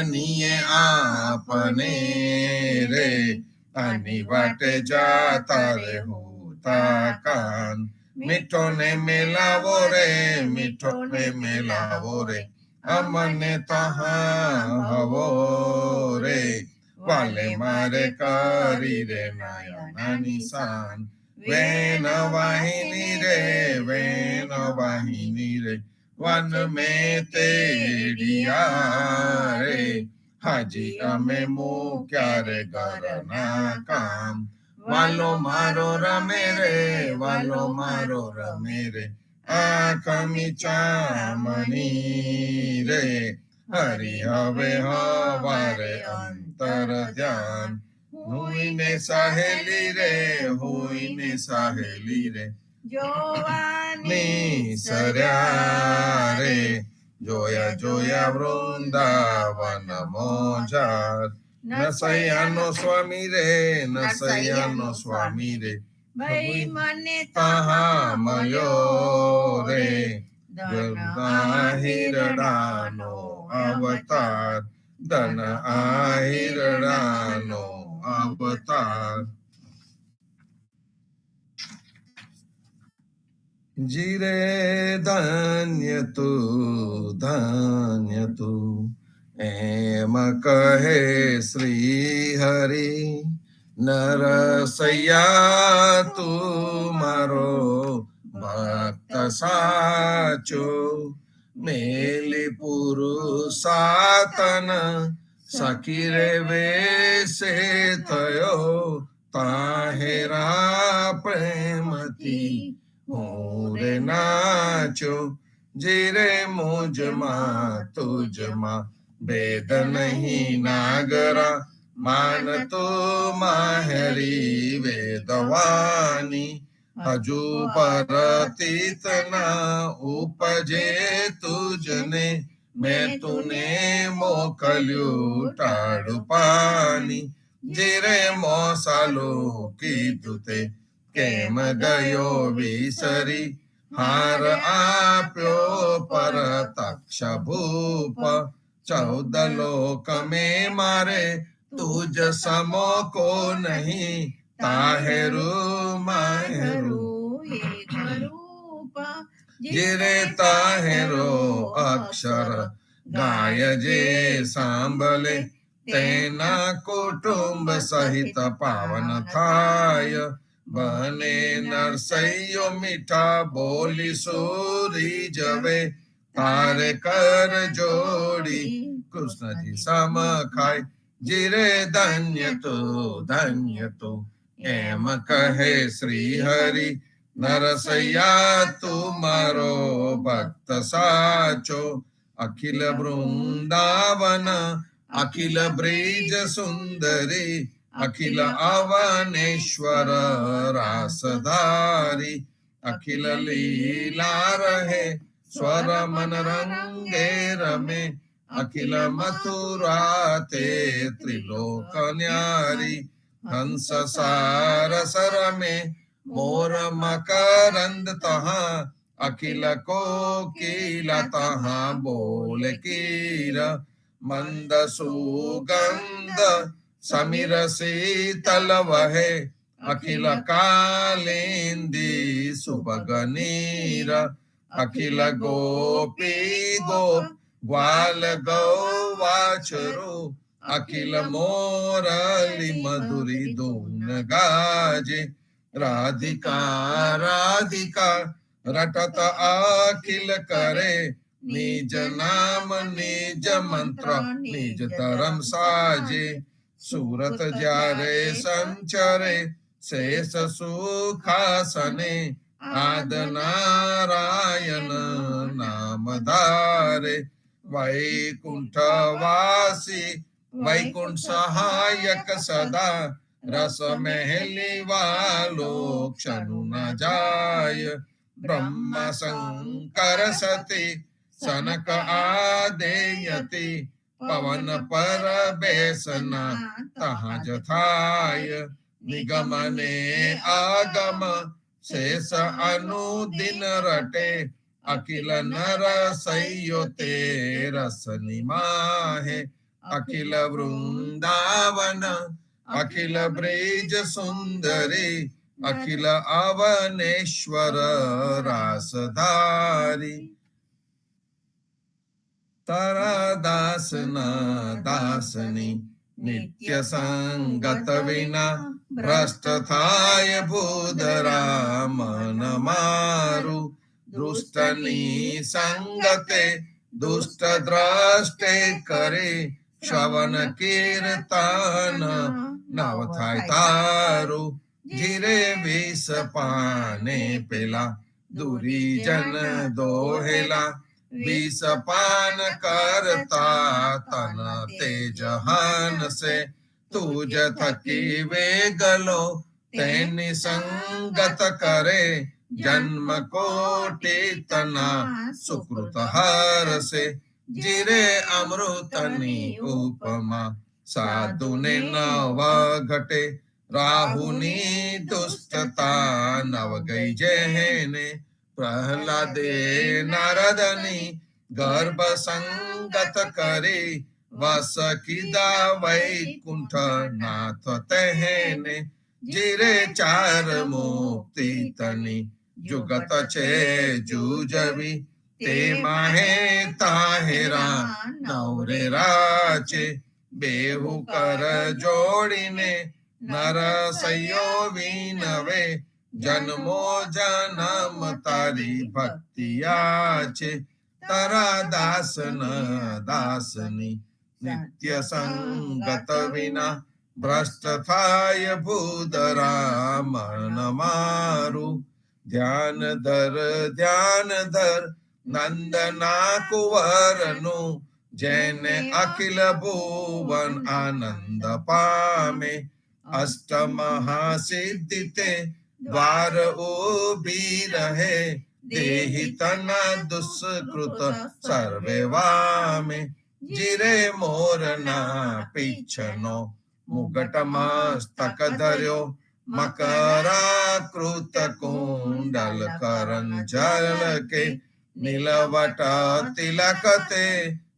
માનીએ આપને રે, આની વાટે જાતા રે હોતા કાન. મીઠો ને મેલાવો રે, મીઠો ને મેલાવો રે, અમને તહા હવો રે. વાલે મારે કરી રે નયના નિશાન, વેન વાહિની રે, વેન વાહિની રે, વન મેં તેડિયા રે. હાજી અમે મૂક્યા રે ઘરના કામ, વાલો મારો રમે રે, વાલો મારો રમે રે, આંખ મીચામણી રે. હરી હવે હવારે અંતર ધ્યાન, હુઈને સહેલી રે, હુઈને સહેલી રે, જોવાની સર્યા રે. જોયા જોયા વૃંદાવન મોજાર, નસૈયાનો સ્વામી રે, નસૈયાનો સ્વામી રે, ભાઈ મને તહા મળ્યો રે. આહિરડાનો અવતાર, ધન આહિરડાનો અવતાર. જીરે ધન્ય તું એમ કહે શ્રી હરિ. નરસૈયા તું મારો ભક્ત સાચો, મેલી પુરુષાતન સખી રે વેશે થયો. તાહેરા પ્રેમથી હું રે નાચો, જીરે મુજમાં તુજમાં ભેદ નહીં નાગરા. માન તો માહેરી વેદવાની, હજુ પરતીત ના ઉપજે તુજને. મેં તુને મોકલ્યું ટાળુ પાની, જીરે મોસાલો કીધું તે કેમ ગયો વિસરી. હાર આપ્યો પરતક્ષ ભૂપ, 14 લોક મેં મારે તુજ સમો કો નહીં. તાહેરું માહેરું એક રૂપ, જીરે તાહેરો અક્ષર ગાય જે સાંભળે. તેના કુટુંબ સહિત પાવન થાય, બને નરસૈયો મીઠા બોલી સુરી જવે. તારે કર જોડી કૃષ્ણજી સમ ખાય, જીરે ધન્ય તું એમ કહે શ્રી હરિ. નરસૈયા તું મારો ભક્ત સાચો, અખિલ વૃંદાવન અખિલ બ્રિજ સુંદરી, અખિલ અવનેશ્વર રાસધારી. અખિલ લીલા રહે સ્વર મન રંગે રમે, અખિલ મથુરા તે ત્રિલોક ન્યારી. હંસ સારસ રમે મોર મકરંદ તહા, અખિલ કોકિલ તહા બોલ કીર. મંદ સુગંધ સમીર શીતલ વહે, અખિલ કાલિંદી સુભગનીર. અખિલ ગોપી ગોપ ગ્વાલ ગૌવાચરો, અખિલ મોરલી મધુરી ધૂન ગાજે. રાધિકા રાધિકા રટત અખિલ કરે, નિજ નામ નિજ મંત્ર નિજ ધર્મ સાજે. સુરત જ્યારે સંચરે શેષ સુખાસને, આદ નારાયણ નામ ધારે. વૈકુંઠ વાસી વૈકુંઠ સહાયક સદા, રસ મહેલી વાલો ક્ષણુ ન જાય. બ્રહ્મ શંકર સતી સનક આદેયતિ, પવન પર બેસના તહા જ થાય. નિગમ ને આગમ શેષ અનુદિન રટે, અખિલ નર સૈયો તે રસ નિમાહે. અખિલ વૃંદાવન અખિલ બ્રિજ સુંદરી અખિલ અવનેશ્વર રાસધારી તારા દાસના દાસની નિત્ય સંગત વિના ભ્રષ્ટ થાય ભૂધરા મન મારું દુષ્ટની સંગતે દુષ્ટ દ્રષ્ટે કરે શ્રવણ કીર્તન નવ થાય તારું જીરે વિષ પાને પેલા દુરીજન દોહેલા વિષ પાન કરતા તન તેજ હનસે તુજ થકી વેગલો તેની સંગત કરે જન્મ કોટી તના સુકૃત હરસે જીરે અમૃતની ઉપમા સાધુને નવ ઘટે રાહુની દુષ્ટતા નવ ગઈ જેને પ્રહલાદે નારદની ગર્ભ સંગત કરી વસ કીધા વૈકુંઠ નાથ તેને જીરે ચાર મુક્તિ તની જુગત છે જુજવી તે માહે તાહેરા નવરે રાચે બેહુ કર જોડીને નર સૈયો વિનવે જન્મો જન્મ તારી ભક્તિયા છે તારા દાસન દાસની નિત્ય સંગત વિના ભ્રષ્ટ થાય ભૂધરા મન મારું ધ્યાન ધર નંદના કુંવરનું જેને અખિલ ભુવન આનંદ પામે અષ્ટ મહાસિદ્ધિ તે દ્વાર ઉભી રહે દેહી તના દુષ્કૃત સર્વે વામે જીરે મોરના પીછનો મુગટ મસ્તક ધર્યો મકરાકૃત કુંડલ કરંજલ કે નીલવટ તિલક તે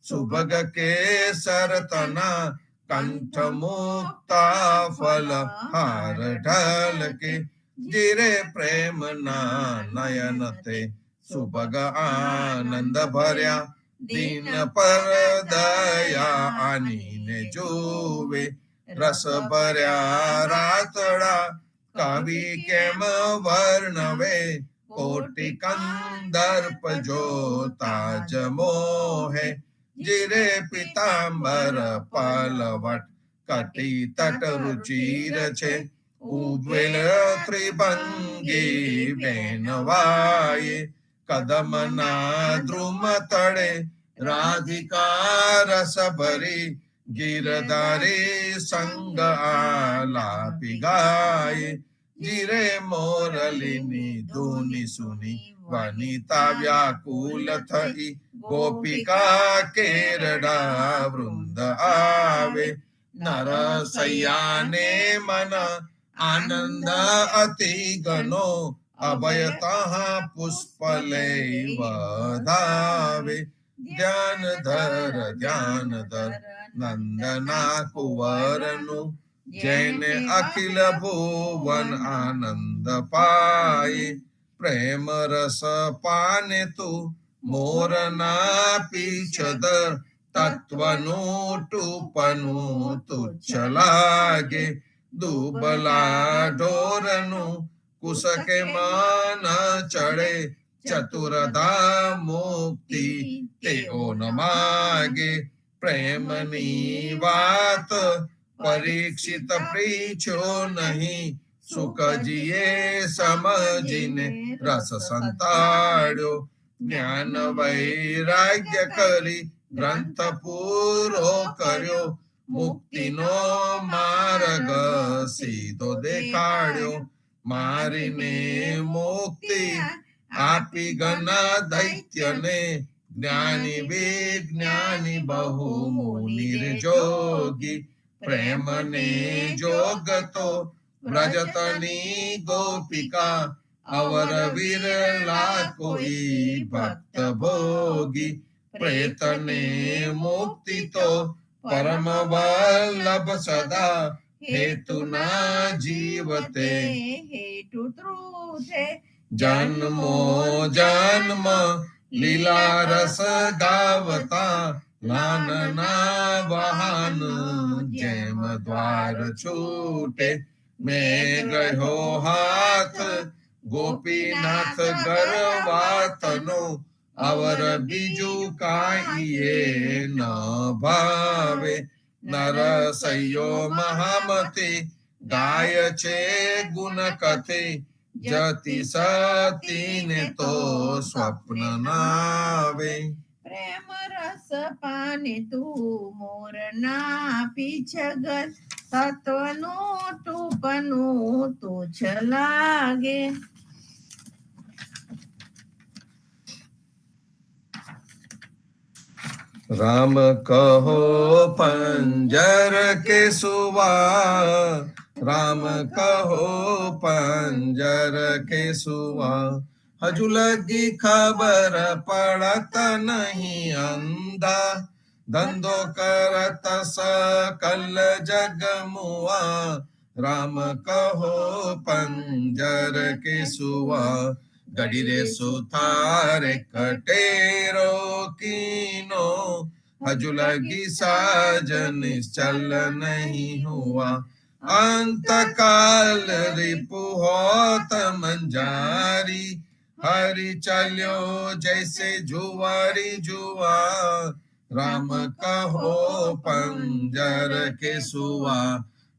સુભગ કેસર તના કંઠ મુક્તા ફલ હાર ઢલ કે જીરે પ્રેમ ના નયન તે સુભગ આનંદ ભર્યા દીન પર દયા આનીને જોવે રસ ભર્યા રાતડા કવિ કેમ વર્ણવે કોટી કંદર્પ જોતા જ મોહે જીરે પિતાંબર પલવટ કટી તટ રુચિર છે ઉદ્વેલ ત્રિભંગી બેનવાયે કદમના દ્રુમ તળે રાધિકા રસ ભરી ગીરધારી સંગ આલાપી ગાય જીરે મોરલીની ધૂની સુની વનિતા વ્યાકુલ થઈ ગોપિકા કેરડા વૃંદ આવે નરસૈયાને મન આનંદ અતિ ગનો અભયતઃ પુષ્પ લઈ વધાવે ધ્યાન ધર નંદના કુંવરનું જેને અખિલ ભુવન આનંદ પાય પ્રેમ રસ પાને તું મોરના પીછધર તત્વનું ટૂપનું તુચ્છ લાગે દુબલા ઢોરનું કુસકે મન ચડે ચતુરધા મુક્તિ તેઓ ન માગે પ્રેમની વાત પરીક્ષિત પ્રીછ્યો નહીં સુખજીએ સમજીને રસ સંતાડ્યો જ્ઞાન વૈરાગ્ય કરી ગ્રંથ પૂરો કર્યો મુક્તિનો માર્ગ સીધો દેખાડ્યો મારીને મુક્તિ આપી ઘના દૈત્યને જ્ઞાની વિજ્ઞાની બહુ નિર્જોગી પ્રેમને જોગતો વ્રજતની ગોપિકા અવર વિરલા કોઈ ભક્ત ભોગી પ્રેતને મુક્તિ તો परम वल्लभ सदा हेतु ना जीवते हेतु त्रुथे जन्मो जन्म लीला रस गावता नानना वाहन जेम द्वार छूटे मैं गयो हाथ गोपीनाथ गरवातनो अवर बीजू काइए न भावे नरसयो महामते गाय छे गुण कथे जति सती ने तो स्वप्न नावे प्रेम रस पाने तू मोर ना पीछगल तत्वनु टूपनु तुझ लागे राम कहो पंजर के सुवा राम कहो पंजर के सुवा हजू लगी खबर पड़त नहीं अंधा धंधो करत सकल जग मुआ राम कहो पंजर के सुवा गडीरे सुथारे कटेरो कीनो हजू लगी साजन चल नहीं हुआ अंत काल रिपु होत मंजारी हरि चलो जैसे जुआरी जुआ राम कहो पंजर के सुआ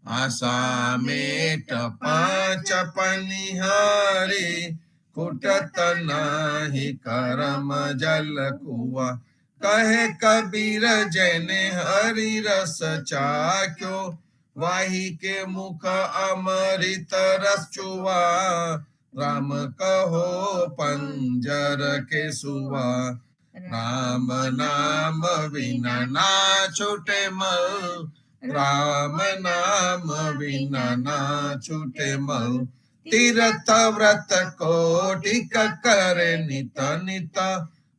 आशा मेट पांच पनिहारी फुटत नाही करम जल कुआ कहे कबीर जैने हरि रस चाख्यो वाही के मुख अमृत रस चुआ राम कहो पंजर के सुआ राम नाम बिना ना छूटे मल राम नाम बिना ना छूटे मल तीर्थ व्रत कोटिक करे नित नित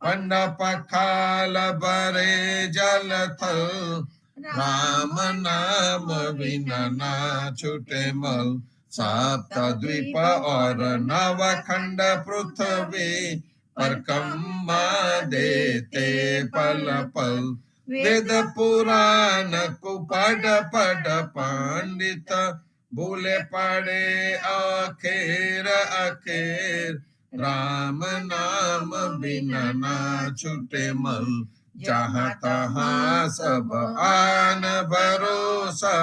पंड पखाल बरे जल थल राम नाम बिना ना छूटे मल सप्त द्वीप और नव खंड पृथ्वी परकम्मा देते पल पल वेद पुराण को पढ़ पढ़ पंडित भूले पड़े आखेर आखेर राम नाम बिना ना छूटे मल जहाँ तहाँ सब आन भरोसा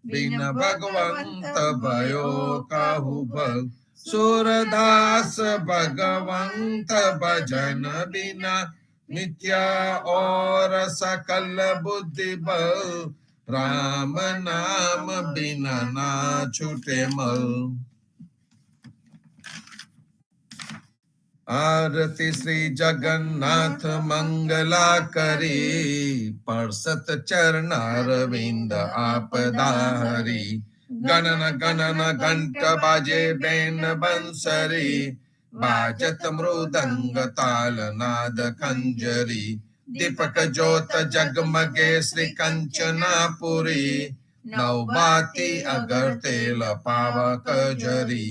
बिन भगवंत भयो काहू भल सूरदास भगवंत भजन बिना मिथ्या और सकल बुद्धि बल राम नाम बिना ना छूटे मल आरती श्री जगन्नाथ मंगला करी परसत चरणारविंद आपदारी गणन गणन घंट बाजे बेन बंसरी बाजत मृदंग ताल नाद खंजरी दीपक ज्योत जगमगे श्री कंचनापुरी नवबाती अगर तेल पावक जरी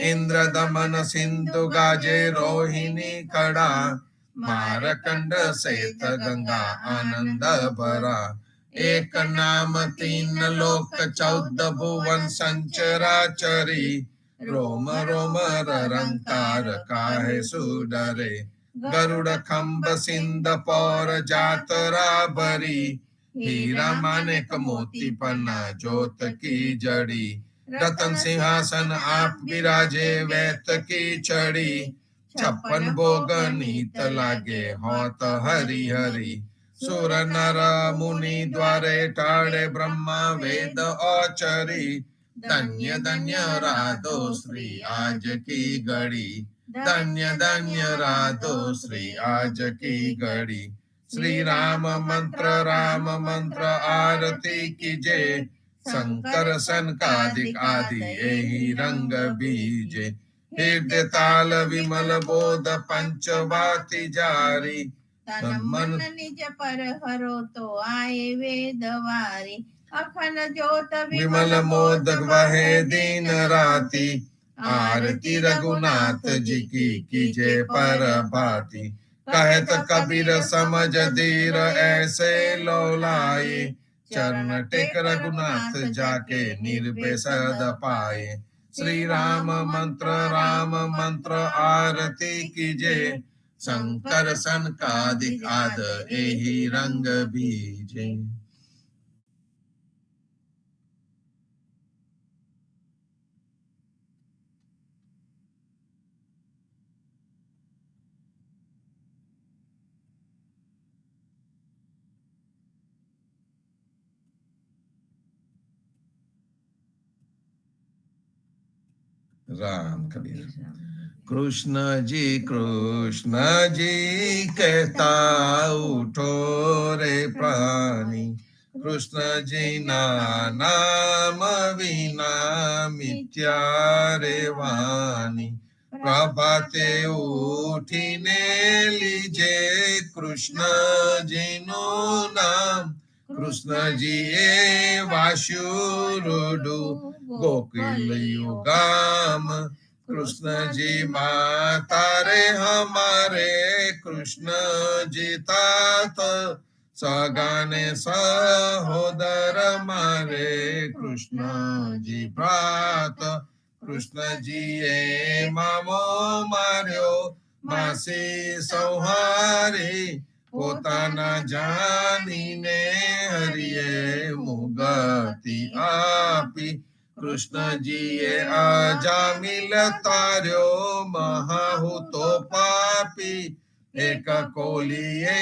इंद्र दमन सिंधु गाजे रोहिणी खड़ा मारकंड सेत गंगा आनंद भरा एक नाम तीन लोक 14 भुवन संचराचरी रोम रोम रंकार काहे सुडरे गरुड़ खंब सिंध पौर जातरा भरी हीरा मानिक मोती पन्ना ज्योत की जड़ी रतन सिंहासन आप विराजे वैत की छड़ी 56 भोग नीत लागे होत हरि हरि सुर नर मुनि द्वारे टाड़े ब्रह्मा वेद औचरी धन्य धन्य राधो श्री आज की घड़ी धन्य धन्य राधो श्री आज की घड़ी श्री राम मंत्र आरती कीजे शंकर सनकादिक आदि यही रंग बीजे हृदय ताल विमल बोध पंचवाति जारी તન તન મન મન નિજ પર હરો તો આયે વેદ વારી અખંડ જ્યોત વિમલ મોદક વહે दिन राति आरती रघुनाथ जी की कीजे पर भांति कहत कबीर समझ धीर ऐसे लो लाए चरण टेक रघुनाथ जाके निर्भय सद पाए श्री राम मंत्र आरती कीजे शंकर सनकादिक आद एहि रंग बीजे। राम कबीर कृष्ण जी कहता उठो रे प्राणी कृष्ण जी ना नाम विना मिथ्या रे वाणी प्रभाते उठीने लीजे कृष्ण जी नो नाम कृष्ण जी ए वाशुरुडु गोकुल युगाम कृष्ण जी माता रे हमारे कृष्ण जी तात सगाने सहोदर मारे कृष्ण जी भ्रात कृष्ण जी ए मामो मार्यो मासी संहारी પોતાના જાનીને હરિએ મુગતિ આપી કૃષ્ણજીએ અજામિલ તાર્યો મહાહુતો પાપી એક કોલીએ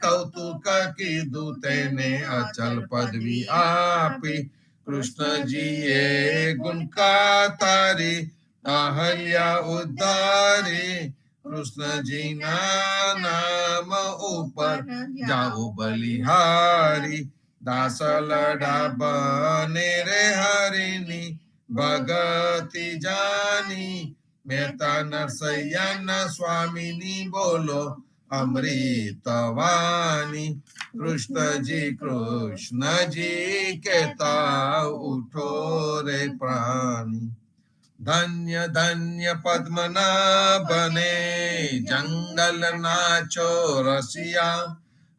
કૌતુક કીધું તેને અચલ પદવી આપી કૃષ્ણજીએ ગુણકા તારી અહલ્યા ઉદ્ધારી कृष्ण जी ना नाम ऊपर जाओ बलिहारी दास लड़ा बने रे हरिनी भगति जानी मेहता नरसैया न स्वामिनी बोलो अमृतवाणी कृष्ण जी कहता उठो रे प्राणी धन्य धन्य पद्मनाभने जंगल नाचो रसिया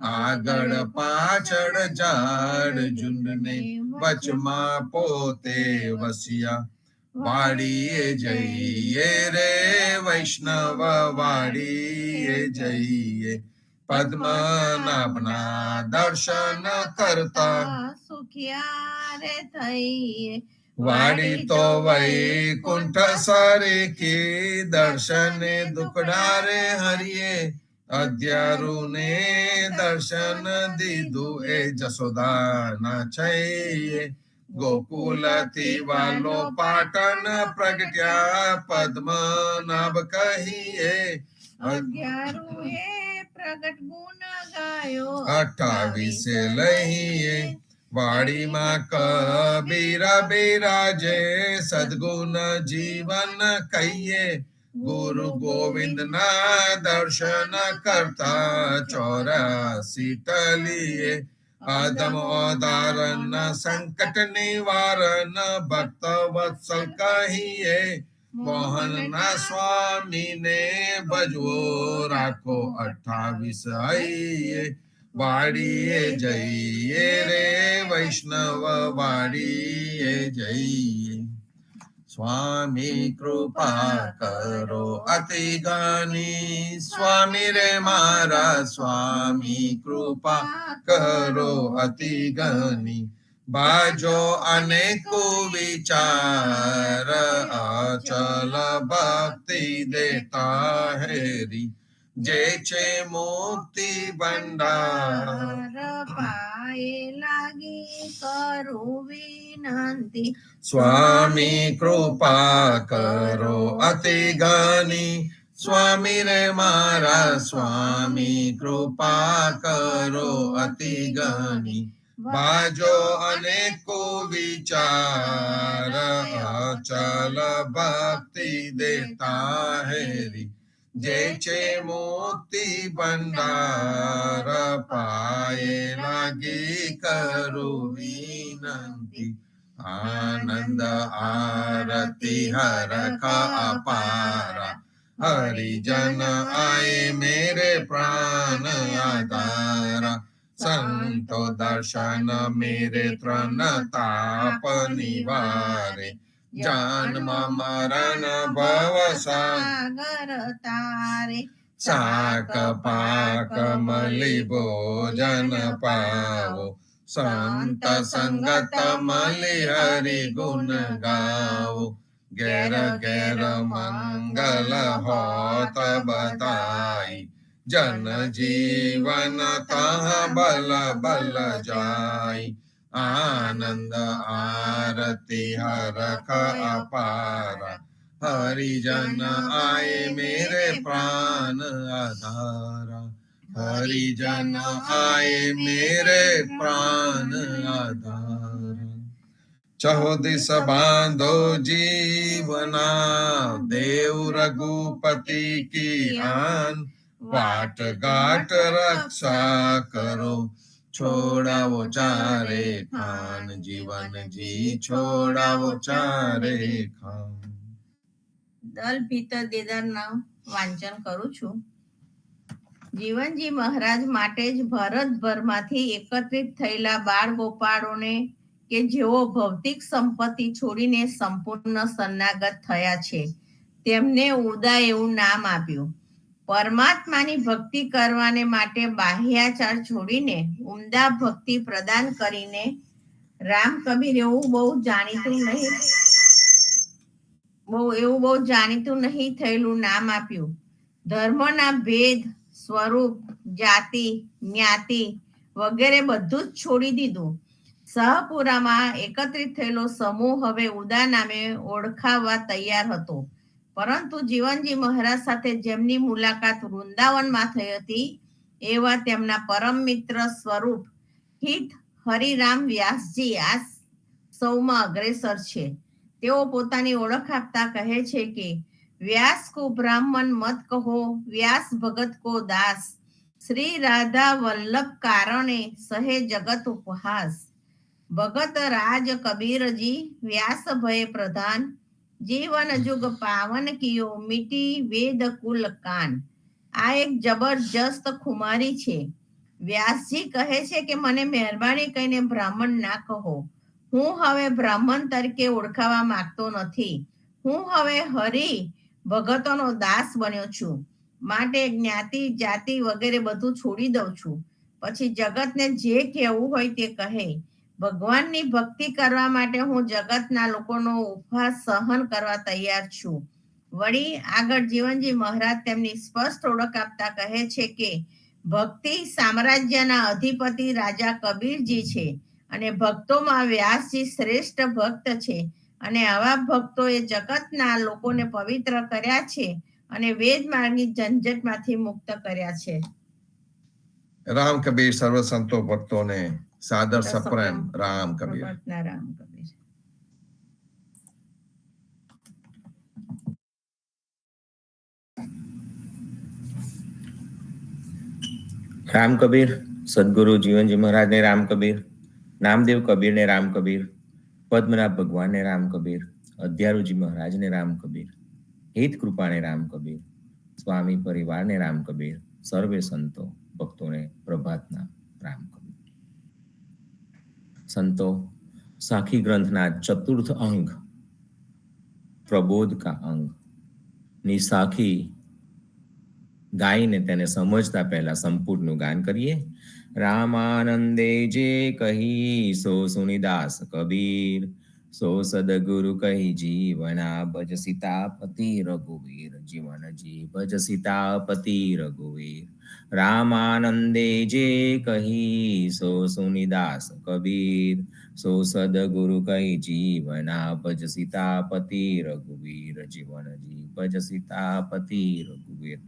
આગળ પાછળ ઝાડ ઝુંડને વચમાં પોતે વસિયા વાડીએ જઈએ રે વૈષ્ણવ વાડીએ જઈએ પદ્મનાભના દર્શન કરતા સુખિયા રે થઈએ વાડી તો વૈકુંઠ સારે કે દર્શને દુકડારે હરિયે અધ્યારુને દર્શન દીધું એ જસોદાના છઈએ ગોકુલથી વાલો પાટણ પ્રગટ્યા પદ્મનાભ કહીએ અગિયારુએ પ્રગટ ગુણ ગાયો 28 લઈએ વાડીમાં કબીરા બિરાજે સદગુણ જીવન કહીએ ગુરુ ગોવિંદ ના દર્શન કરતા 84 ટલીએ અધમ અવતારણ સંકટ નિવારણ ભક્ત વત્સલ કહીએ મોહન ના સ્વામી ને ભજવો રાખો 28 હૈયે વાડીએ જઈએ રે વૈષ્ણવ વાડીએ જઈએ સ્વામી કૃપા કરો અતિ ગાની સ્વામી રે મારા સ્વામી કૃપા કરો અતિ ગાની બાજો અનેકો વિચાર અચલ ભક્તિ દેતા હેરી જે છે મુક્તિ ભંડાર પાએ લાગી કરું વિનંતી સ્વામી કૃપા કરો અતિ ગાની સ્વામી રે મારા સ્વામી કૃપા કરો અતિ ગાની બાજો અનેકો વિચાર અચલ ભક્તિ દેતા હેરી જે છે મુક્તિ ભંડાર પાયે લાગી કરું વિનંતી. આનંદ આરતી હરખ અપારા, હરિજન આય મેરે પ્રાણ આધારા. સંતો દર્શન મેરે ત્રણ તાપ નિવારે, જન્મ મરણ ભવ સાગર તારે. શાક પાક મળી ભોજન પાવો, સંત સંગત મળી હરિ ગુણ ગાવો. ઘેર ઘેર મંગલ હોત બધાઈ, જન જીવન તહ બલ બલ જાય. આનંદ આરતી હરખ અપારા, હરિજન આય મેરે પ્રાણ આધારા. હરિજન આય મેરે પ્રાણ આધારા. ચૌદિસ બાંધો જીવના, દેવ રઘુપતિ કી આન. વાટ ઘાટ રક્ષા કરો, છોડાવો ચારે ખાન. જીવનજી છોડાવો ચારે ખાન. દલભીત દેદારનું વાંચન કરું છું. જીવનજી મહારાજ માટે જ ભારતભરમાંથી એકત્રિત થયેલા બાળ ગોપાળોને કે જેઓ ભૌતિક સંપત્તિ છોડીને સંપૂર્ણ શરણાગત થયા છે, તેમને ઉદા એવું નામ આપ્યું. પરમાત્માની ભક્તિ કરવાને માટે બાહ્યાચાર છોડીને ઉમદા ભક્તિ પ્રદાન કરીને રામ કબીર એવું બહુ જાણીતું નહીં થયેલું નામ આપ્યું. ધર્મના ભેદ, સ્વરૂપ, જાતિ, જ્ઞાતિ વગેરે બધું જ છોડી દીધું. સહપુરામાં એકત્રિત થયેલો સમૂહ હવે ઉદા નામે ઓળખાવા તૈયાર હતો. પરંતુ જીવનજી મહારાજ સાથે જેમની મુલાકાત વૃંદાવનમાં થઈ હતી, એવા તેમના પરમ મિત્ર સ્વરૂપ હિત હરિરામ વ્યાસજી આ સૌમાં અગ્રેસર છે. તેઓ પોતાની ઓળખ આપતા કહે છે કે વ્યાસ કો બ્રાહ્મણ મત કહો, વ્યાસ ભગત કો દાસ. શ્રી રાધા વલ્લભ કારણે સહે જગત ઉપહાસ. ભગત રાજ કબીરજી વ્યાસ ભય પ્રધાન. જીવન જુગ પાવન કિયો, મીટી વેદ કુલ કાન. આ એક જબરજસ્ત ખુમારી છે. વ્યાસજી કહે છે કે મને મહેરબાની કરીને બ્રાહ્મણ ના કહો. હું હવે બ્રાહ્મણ તરીકે ઓળખાવા માંગતો નથી. હું હવે હરિ ભગતોનો દાસ બન્યો છું. માટે જ્ઞાતિ જાતિ વગેરે બધું છોડી દઉં છું. પછી જગતને જે કહેવું હોય તે કહે. ભગવાનની ભક્તિ કરવા માટે હું જગતના લોકોનો ઉપહાસ સહન કરવા તૈયાર છું. વળી આગળ જીવનજી મહારાજ તેમની સ્પષ્ટ ઓળખ આપતા કહે છે કે ભક્તિ સામ્રાજ્યના અધિપતિ રાજા કબીરજી છે અને ભક્તોમાં વ્યાસજી શ્રેષ્ઠ ભક્ત છે. અને આવા ભક્તોએ જગતના લોકોને પવિત્ર કર્યા છે અને વેદ માર્ગની ઝંઝટમાંથી મુક્ત કર્યા છે. રામ કબીર સર્વ સંતો ભક્તોને સાદર સપ્રેમ રામ કબીર. રામ કબીર. રામ કબીર, સદગુરુ જીવનજી મહારાજને રામ કબીર, નામદેવ કબીરને રામ કબીર, પદ્મનાભ ભગવાનને રામ કબીર, અધ્યારુજી મહારાજને રામ કબીર, હિત કૃપાને રામ કબીર, સ્વામી પરિવારને રામ કબીર, સર્વે સંતો ભક્તોને પ્રભાતના રામ કબીર. સંતો સાખી ગ્રંથના ચતુર્થ અંગ પ્રબોધ કા અંગ ની સાખી ગાઈને તેને સમજતા પહેલા સંપૂર્ણનું ગાન કરીએ. રામાનંદે જે કહી સો સુનિદાસ કબીર, સો સદગુરુ કહી જીવના ભજ સીતાપતિ રઘુવીર. જીવનજી ભજ સીતાપતિ રઘુવીર. રામાનંદે જે કહી સો સુનિદાસ કબીર, સો સદગુરુ કહી જીવના ભજ સીતાપતિ રઘુવીર. જીવનજી ભજ સીતાપતિ રઘુવીર.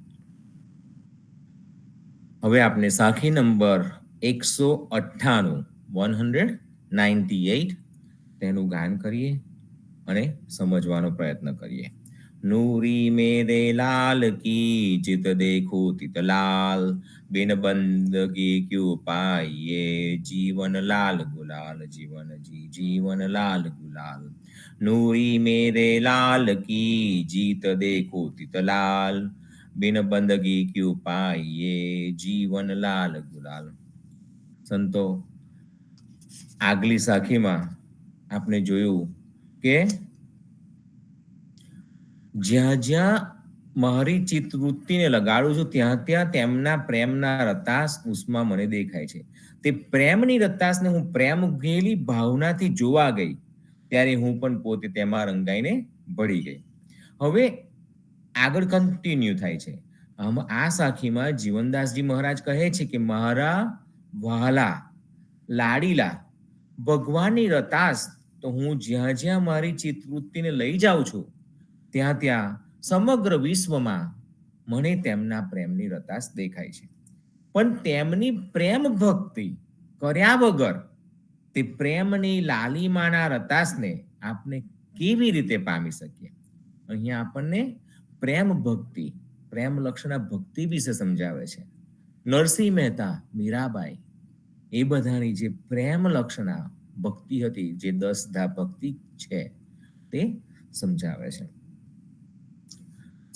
હવે આપણે સાખી નંબર 198 તેનું ગાન કરીએ અને સમજવાનો પ્રયત્ન કરીએ. नूरी मेरे लाल की चित देखो तित लाल बिन बंदगी क्यों पाइए जीवन लाल गुलाल जीवन जी जीवन लाल गुलाल नूरी मेरे लाल की जीत देखो तित लाल बिन बंदगी क्यों पाइए जीवन लाल गुलाल. સંતો આગલી સાખીમાં આપણે જોયું કે જ્યાં જ્યાં મારી ચિત્તવૃત્તિને લગાડું છું ત્યાં ત્યાં તેમના પ્રેમના રતાસ ઉષ્મા મને દેખાય છે. તે પ્રેમની રતાસને હું પ્રેમ ઉઘેલી ભાવનાથી જોવા ગઈ ત્યારે હું પણ પોતે તેમાં રંગાઈને ભળી ગઈ. હવે આગળ કન્ટિન્યુ થાય છે. આ સાખીમાં જીવનદાસજી મહારાજ કહે છે કે મારા વહાલા લાડીલા ભગવાનની રતાસ તો હું જ્યાં જ્યાં મારી ચિત્તવૃત્તિને લઈ જાઉં છું ત્યાં ત્યાં સમગ્ર વિશ્વમાં મને તેમના પ્રેમની રતાસ દેખાય છે. પણ તેમની પ્રેમ ભક્તિ કર્યા વગર તે પ્રેમની લાલીમાના રતાસને આપણે કેવી રીતે પામી શકીએ? અહીંયા આપણને પ્રેમ ભક્તિ પ્રેમ લક્ષણા ભક્તિ વિશે સમજાવે છે. નરસિંહ મહેતા, મીરાબાઈ એ બધાની જે પ્રેમ લક્ષણા ભક્તિ હતી, જે 10 ધા ભક્તિ છે તે સમજાવે છે.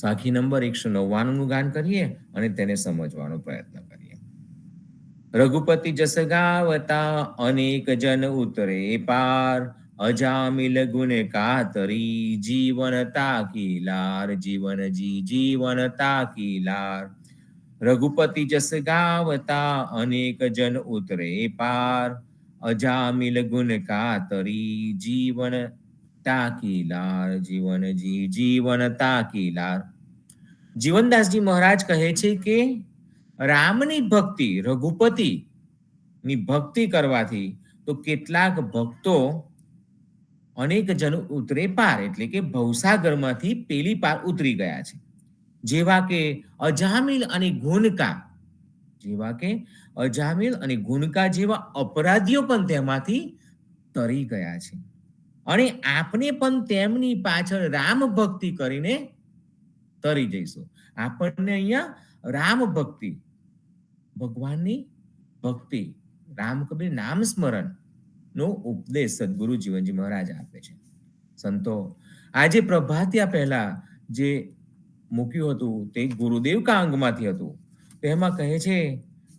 સાખી નંબર 199 નું ગાન કરીએ અને તેને સમજવાનો પ્રયત્ન કરીએ. રઘુપતિ જસ ગાવતા અનેક જન ઉતરે પાર અજામિલ ગુણ કાતરી જીવન તાકી લાર જીવન જી જીવન તાકી લાર. રઘુપતિ જસ ગાવતા અનેક જન ઉતરે પાર અજામિલ ગુણ કાતરી જીવન તાકી લાર જીવન જી જીવન તાકી લાર. જીવનદાસજી મહારાજ કહે છે કે રામની ભક્તિ, રઘુપતિ ની ભક્તિ કરવાથી તો કેટલાક ભક્તો અનેક જન ઉતરે પાર એટલે કે ભવસાગરમાંથી પેલી પાર ઉતરી ગયા છે. જેવા કે અજામિલ અને ગુણકા, જેવા કે અજામિલ અને ગુણકા જેવા અપરાધીઓ પણ તેમાંથી તરી ગયા છે. અને આપણે પણ તેમની પાછળ રામ ભક્તિ કરીને તરી જઈશું. આપણને અહીંયા રામ ભક્તિ, ભગવાનની ભક્તિ, રામ કબીર નામ સ્મરણ નો ઉપદેશ સદગુરુ જીવનજી મહારાજ આપે છે. સંતો આજે પ્રભાતિયા પહેલા જે મૂક્યું હતું તે ગુરુદેવ કા અંગમાંથી હતું. તેમાં કહે છે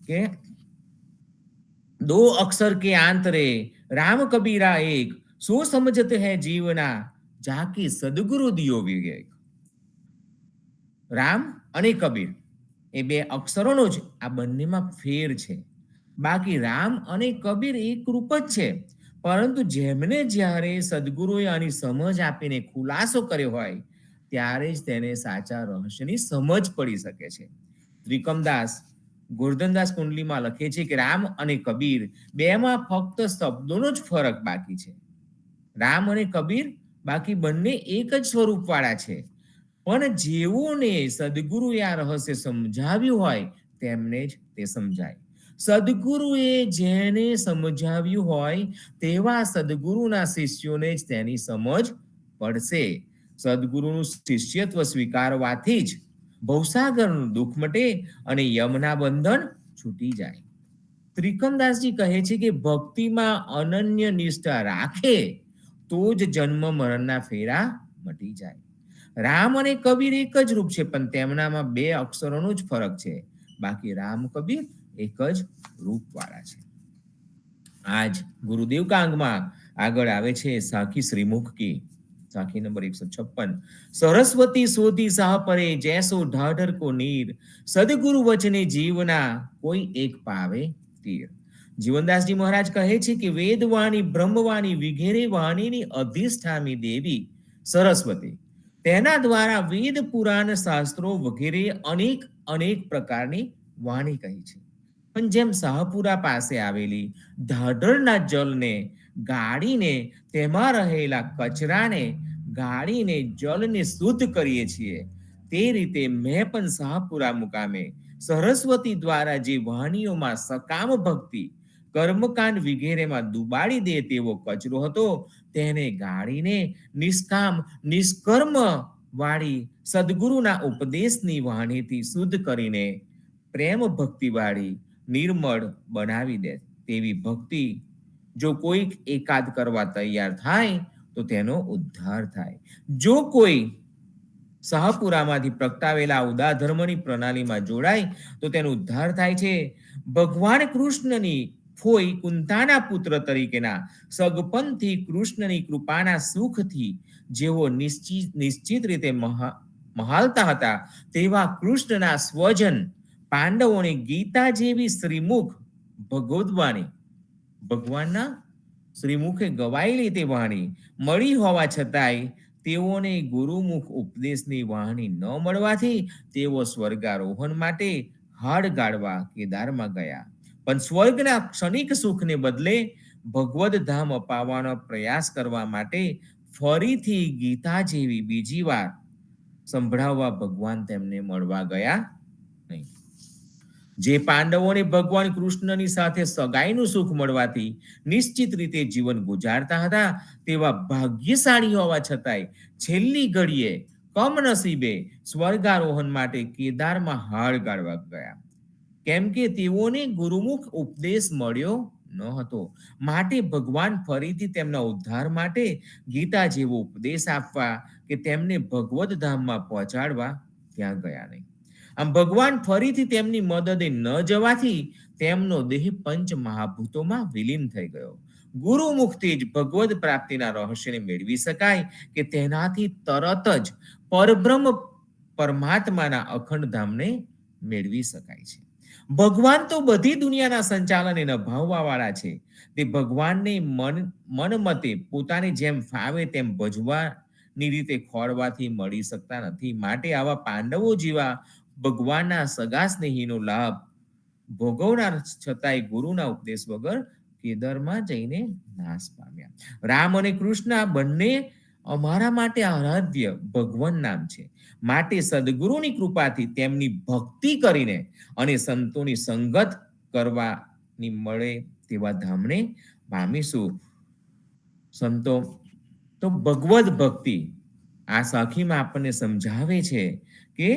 કે દો અક્ષર કે આંતરે રામ કબીરા એક સો સમજત હૈ જીવના જાકી સદગુરુ દિયો વિવેક. રામ અને કબીર એ બે અક્ષરોનો જ આ બંનેમાં ફેર છે. બાકી રામ અને કબીર એક રૂપ જ છે. પરંતુ જેમને જ્યારે સદગુરુએ આની સમજ આપીને ખુલાસો કર્યો હોય ત્યારે જ તેને સાચા રહસ્યની સમજ પડી શકે છે. ત્રિકમદાસ ગોરધનદાસ કુંડલીમાં લખે છે કે રામ અને કબીર બેમાં ફક્ત શબ્દોનો જ ફરક બાકી છે. રામ અને કબીર બાકી બંને એક જ સ્વરૂપ વાળા છે. પણ જેઓને સદગુરુએ આ રહસ્ય સમજાવ્યું હોય તેમને જ તે સમજાય. સદગુરુએ જેને સમજાવ્યું હોય તેવા સદગુરુના શિષ્યોને જ તેની સમજ પડશે. સદગુરુનું શિષ્યત્વ સ્વીકારવાથી જ ભવસાગરનું દુઃખ મટે અને યમના બંધન છૂટી જાય. ત્રિકમદાસજી કહે છે કે ભક્તિમાં અનન્ય નિષ્ઠા રાખે તો જ જન્મ મરણના ફેરા મટી જાય. રામ અને કબીર એક જ રૂપ છે, પણ તેમનામાં બે અક્ષરોનો જ ફરક છે. બાકી રામ કબીર એક જ રૂપ વાળા છે. આજ ગુરુદેવ કા અંગમાં આગળ આવે છે સાખી શ્રીમુખ કી. સાખી નંબર 156. સરસ્વતી સોધી સાહ પરે જૈસો ઢાઢર કો નીર સદગુરુ વચને જીવના કોઈ એક પાવે તીર. જીવનદાસજી મહારાજ કહે છે કે વેદવાણી બ્રહ્મવાણી વિગેરે વાણીની અધિષ્ઠામી દેવી સરસ્વતી, તેના દ્વારા વેદ પુરાણ શાસ્ત્રો વગેરે અનેક અનેક પ્રકારની વાણી કહી છે. પણ જેમ શાહપુરા પાસે આવેલી ઢાઢરના જલને ગાળીને તેમાં રહેલા કચરાને ગાળીને જલને શુદ્ધ કરીએ છીએ, તે રીતે મેં પણ શાહપુરા મુકામે સરસ્વતી દ્વારા જે વાણીઓમાં સકામ ભક્તિ કર્મકાંડ વગેરેમાં ડુબાડી દે તેવો કચરો હતો તેને ગાળીને નિષ્કામ નિષ્કર્મ વાળી સદગુરુના ઉપદેશની વાણીથી શુદ્ધ કરીને પ્રેમ ભક્તિ વાળી નિર્મળ બનાવી દે તેવી ભક્તિ જો કોઈક એકાદ કરવા તૈયાર થાય તો તેનો ઉદ્ધાર થાય. જો કોઈ સહપુરામાંથી પ્રગટાવેલા ઉદાર ધર્મની પ્રણાલીમાં જોડાય તો તેનો ઉદ્ધાર થાય છે. ભગવાન કૃષ્ણની ફોઈ કુંતાના પુત્ર તરીકેના સગપણથી કૃષ્ણની કૃપાના સુખથી જેઓ નિશ્ચિત રીતે મહાલતા હતા તેવા કૃષ્ણના સ્વજન પાંડવોને ગીતા જેવી શ્રીમુખ ભગવદ્વાણી ભગવાનના શ્રીમુખે ગવાયેલી તે વાણી મળી હોવા છતાંય તેઓને ગુરુમુખ ઉપદેશની વાણી ન મળવાથી તેઓ સ્વર્ગારોહણ માટે હાડ ગાળવા કેદારમાં ગયા. પણ સ્વર્ગના ક્ષણિક સુખને બદલે ભગવદ ધામ અપાવવાનો પ્રયાસ કરવા માટે ફરીથી ગીતા જેવી બીજી વાર સંભળાવવા ભગવાન તેમને મળવા ગયા નહીં. જે પાંડવોને ભગવાન કૃષ્ણની સાથે સગાઈનું સુખ મળવાથી નિશ્ચિત રીતે જીવન ગુજારતા હતા તેવા ભાગ્યશાળી હોવા છતાંય છેલ્લી ઘડીએ કમનસીબે સ્વર્ગારોહણ માટે કેદારમાં હાડ ગાળવા ગયા, કેમ કે તેઓને ગુરુમુખ ઉપદેશ મળ્યો ન હતો. માટે ભગવાન ફરીથી તેમના ઉદ્ધાર માટે ગીતા જેવો ઉપદેશ આપવા કે તેમને ભગવદ ધામમાં પહોંચાડવા ત્યાં ગયા નહીં. આમ ભગવાન ફરીથી તેમની મદદે ન જવાથી તેમનો દેહ પંચ મહાભૂતોમાં વિલીન થઈ ગયો. ગુરુમુખથી જ ભગવદ પ્રાપ્તિના રહસ્યને મેળવી શકાય કે તેનાથી તરત જ પરબ્રહ્મ પરમાત્માના અખંડ ધામને મેળવી શકાય છે. ભગવાન તો બધી દુનિયાના સંચાલને નભાવવા વાળા છે. તે ભગવાનને મન મતે પોતાની જેમ ફાવે તેમ ભજવાની રીતે ખોળવાથી મળી શકતા નથી. માટે આવા પાંડવો જેવા ભગવાનના સગા સ્નેહીનો લાભ ભોગવનાર છતાંય ગુરુના ઉપદેશ વગર કેદારમાં જઈને નાશ પામ્યા. રામ અને કૃષ્ણ બંને અમારા માટે આરાધ્ય ભગવાન નામ છે. માટે સદગુરુની કૃપાથી તેમની ભક્તિ કરીને અને સંતોની સંગત કરવાની મળે તેવા ધામને પામીશું. સંતો તો ભગવદ ભક્તિ આ સાખીમાં આપણને સમજાવે છે કે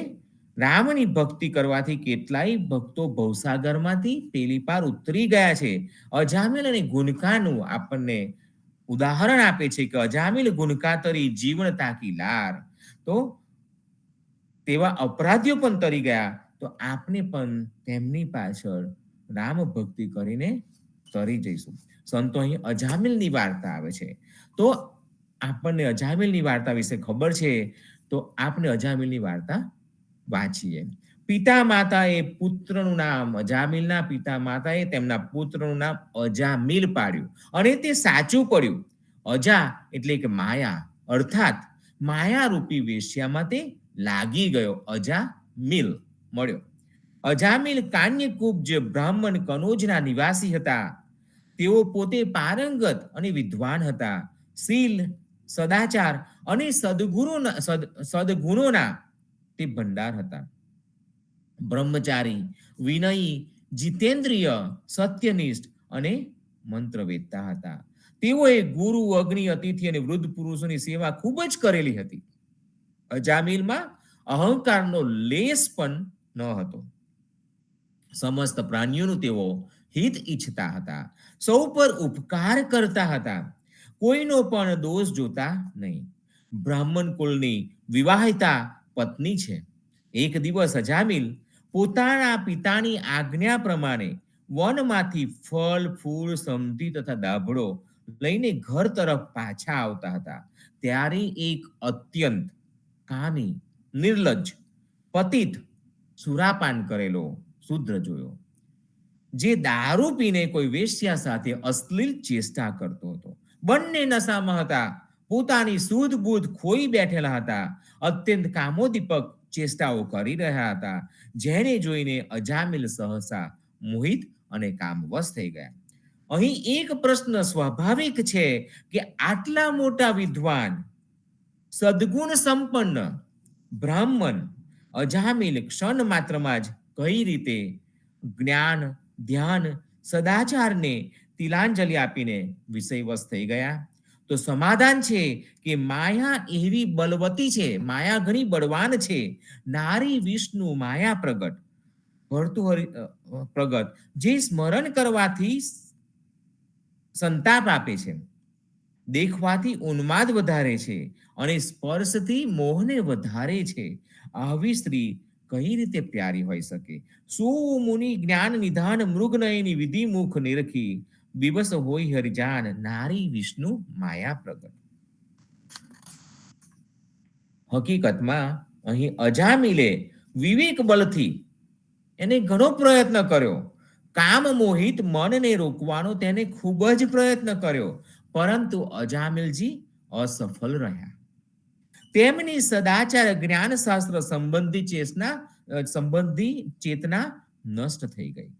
રામની ભક્તિ કરવાથી કેટલાય ભક્તો ભવસાગરમાંથી પેલી પાર ઉતરી ગયા છે. અજામિલ અને ગુનકાનું આપણને ઉદાહરણ આપે છે કે અજામિલ ગુનકાતરી જીવન તાકી લાર, તો તેવા અપરાધીઓ પણ તરી ગયા, તો આપણે પણ તેમની પાછળ રામ ભક્તિ કરીને તરી જઈશું. સંતો અહીં અજામિલની વાર્તા આવે છે, તો આપણને અજામિલની વાર્તા વિશે ખબર છે, તો આપણે અજામિલની વાર્તા વાંચીએ. પિતા માતાએ પુત્રનું નામ અજામિલના પિતા માતાએ તેમના પુત્રનું નામ અજામિલ પાડ્યું અને તે સાચું પડ્યું. અજા એટલે કે માયા, અર્થાત માયા રૂપી વેશ્યામાં તે લાગી ગયો. અજામિલ મળ્યો. અજામિલ કાન્યકુબ્જ બ્રાહ્મણ કનોજના નિવાસી હતા. તેઓ પોતે પારંગત અને વિદ્વાન હતા. શીલ, સદાચાર અને સદગુણોના તે ભંડાર હતા. બ્રહ્મચારી, વિનયી, જીતેન્દ્રિય, સત્યનિષ્ઠ અને મંત્રવેદતા હતા. તેઓએ ગુરુ, અગ્નિ, અતિથિ અને વૃદ્ધ પુરુષોની સેવા ખૂબ જ કરેલી હતી. અજામિલમાં અહંકારનો લેશ પણ ન હતો. સમસ્ત પ્રાણીઓનું તેઓ હિત ઈચ્છતા હતા. સૌ પર ઉપકાર કરતા હતા. કોઈનો પણ દોષ જોતા નહીં. બ્રાહ્મણ કુળની વિવાહિતા પત્ની છે. એક દિવસ અજામિલ પોતાના પિતાની આજ્ઞા પ્રમાણે વનમાંથી ફળ, ફૂલ, સમધી તથા દાભડો લઈને ઘર તરફ પાછા આવતા હતા. ત્યારે એક અત્યંત કામી, નિર્લજ્જ, પતિત, સુરાપાન કરેલો શૂદ્ર જોયો, જે દારૂ પીને કોઈ વેશ્યા સાથે અશ્લીલ ચેષ્ટા કરતો હતો. બંને નશામાં હતા. પોતાની સૂધ બુદ્ધ ખોઈ બેઠેલા હતા. અત્યંત કામોદીપક ચેષ્ટાઓ કરી રહ્યા હતા, જેને જોઈને અજામિલ સહસા મોહિત અને કામવશ થઈ ગયા. અહીં એક પ્રશ્ન સ્વાભાવિક છે કે આટલા મોટા વિદ્વાન, સદગુણ સંપન્ન બ્રાહ્મણ અજામિલ ક્ષણ માત્રમાં જ કઈ રીતે જ્ઞાન, ધ્યાન, સદાચારને તિલાંજલિ આપીને વિષયવશ થઈ ગયા? તો સમાધાન છે કે માયા એવી બલવતી છે, માયા ઘણી બળવાન છે. નારી વિષ્ણુ માયા પ્રગટ, ભર્તૃહરિ પ્રગટ, જે સ્મરણ કરવાથી સંતાપ આપે છે, દેખવાથી ઉન્માદ વધારે છે અને સ્પર્શથી મોહને વધારે છે. આવી સ્ત્રી કઈ રીતે પ્યારી હોઈ શકે? સુમુનિ જ્ઞાન નિધાન મૃગ નયની વિધિ મુખ નિરખી, દિવસ હોય હરિજાન નારી વિષ્ણુ માયા પ્રગટ. હકીકતમાં અહીં અજામિલે વિવેક બલથી એને ઘણો પ્રયત્ન કર્યો. કામ મોહિત મનને રોકવાનો તેને ખૂબ જ પ્રયત્ન કર્યો, પરંતુ અજામિલજી અસફળ રહ્યા. તેમની સદાચાર જ્ઞાન શાસ્ત્ર સંબંધી ચેતના નષ્ટ થઈ ગઈ,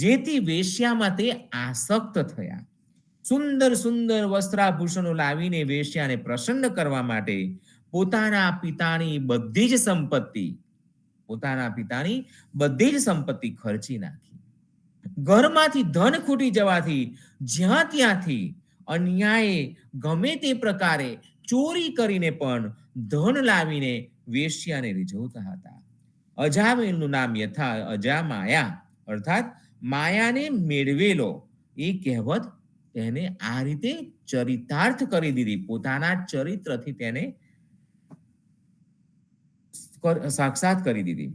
જેથી વેશ્યામાં તે આસક્ત થયા. સુંદર સુંદર વસ્ત્રાભૂષણો લાવીને વેશ્યાને પ્રસન્ન કરવા માટે પોતાના પિતાની બધી જ સંપત્તિ ખર્ચી નાખી. ઘરમાંથી ધન ખૂટી જવાથી જ્યાં ત્યાંથી અન્યાયે ગમે તે પ્રકારે ચોરી કરીને પણ ધન લાવીને વેશ્યાને રીઝવતા હતા. અજામિલનું નામ યથા અજામાયા અર્થાત માયાને મેળવેલો એ કહેવત તેને આ રીતે ચરિતાર્થ કરી દીધી. પોતાના ચરિત્રથી તેને સાક્ષાત કરી દીધી.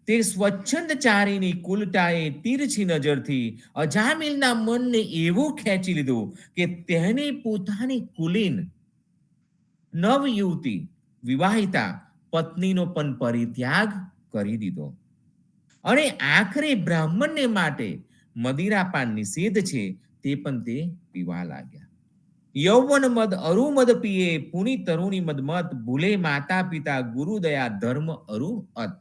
તે સ્વચ્છંદ ચારીની કુલટાએ તીરછી નજરથી અજામિલના મનને એવું ખેંચી લીધું કે તેને પોતાની કુલીન નવયુવતી વિવાહિતા પત્નીનો પણ પરિત્યાગ કરી દીધો અને આખરે બ્રાહ્મણને માટે મદિરાપાન નિષેધ છે તે પણ તે પીવા લાગ્યા. યૌવન મદ અરુ મદ પીએ પુની તરુણી મદ મત, ભૂલે માતા પિતા ગુરુ દયા ધર્મ અરુ અત.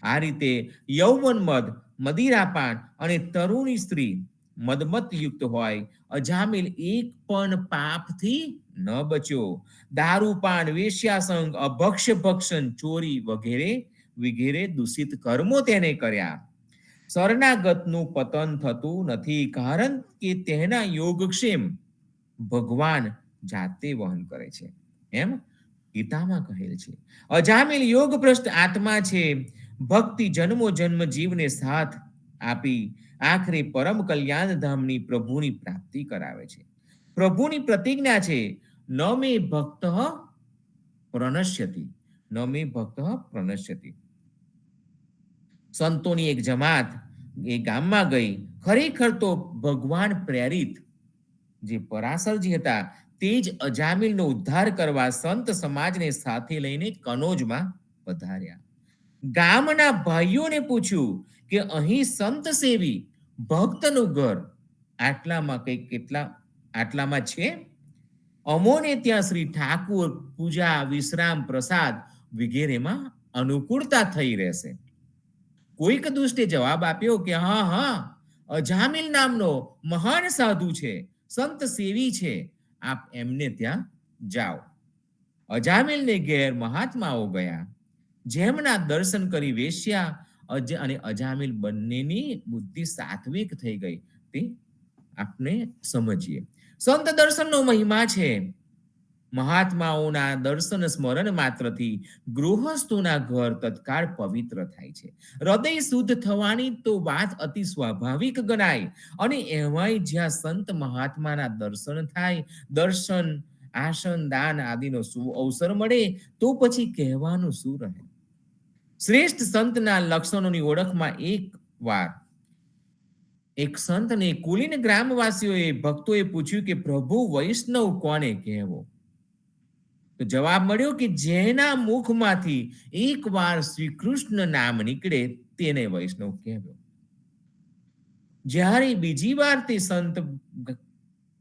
આ રીતે યૌવન મદ, મદિરાપાન અને તરુણી સ્ત્રી મદમત યુક્ત હોય અજામિલ એક પણ પાપથી ન બચ્યો. દારૂપાન, વેશ્યાસંગ, અભક્ષ્ય ભક્ષણ, ચોરી વગેરે દૂષિત કર્મો તેને કર્યા. શરણાગતનું પતન થતું નથી, કારણ કે તેના યોગક્ષેમ ભગવાન જાતે વહન કરે છે, એમ ગીતામાં કહેલ છે. અજામિલ યોગભ્રષ્ટ આત્મા છે. ભક્તિ જન્મો જન્મ જીવને સાથ આપી આખરે પરમ કલ્યાણ ધામની પ્રભુની પ્રાપ્તિ કરાવે છે. પ્રભુની પ્રતિજ્ઞા છે, ન મે ભક્ત પ્રણશ્યતિ. સંતોની એક જમાત એ ગામમાં ગઈ. ખરેખર તો ભગવાન પ્રેરિત જે પરાશરજી હતા તે જ અજામિલનો ઉદ્ધાર કરવા સંત સમાજને સાથે લઈને કનોજમાં પધાર્યા. ગામના ભાઈઓને પૂછ્યું કે અહીં સંત સેવી ભક્તનું ઘર આટલામાં છે? અમોને ત્યાં શ્રી ઠાકુર પૂજા, વિશ્રામ, પ્રસાદ વગેરેમાં અનુકૂળતા થઈ રહેશે. કોઈક દુષ્ટે જવાબ આપ્યો કે હા, અજામિલ નામનો મહાન સાધુ છે, સંત સેવી છે, આપ એમને ત્યાં જાઓ. અજામિલને ઘેર મહાત્માઓ ગયા, જેમના દર્શન કરી વેશ્યા અને અજામિલ બંનેની બુદ્ધિ સાત્વિક થઈ ગઈ. તે આપણે સમજીએ. સંત દર્શનનો મહિમા છે. મહાત્માઓના દર્શન સ્મરણ માત્રથી ગૃહસ્થોના ઘર તત્કાળ પવિત્ર થાય છે. હૃદય શુદ્ધ થવાની તો વાત અતિ સ્વાભાવિક ગણાય, અને એમાંય જ્યાં સંત મહાત્માના દર્શન થાય, દર્શન આસન દાન આદિનો અવસર મળે તો પછી કહેવાનું શું રહે. શ્રેષ્ઠ સંતના લક્ષણોની ઓળખમાં એક સંતને કુલીન ગ્રામવાસીઓએ ભક્તોએ પૂછ્યું કે પ્રભુ વૈષ્ણવ કોને કહેવો? તો જવાબ મળ્યો કે જેના મુખમાંથી એકવાર શ્રી કૃષ્ણ નામ નીકળે તેને વૈષ્ણવ કહેવો. જ્યારે બીજી વાર તે સંત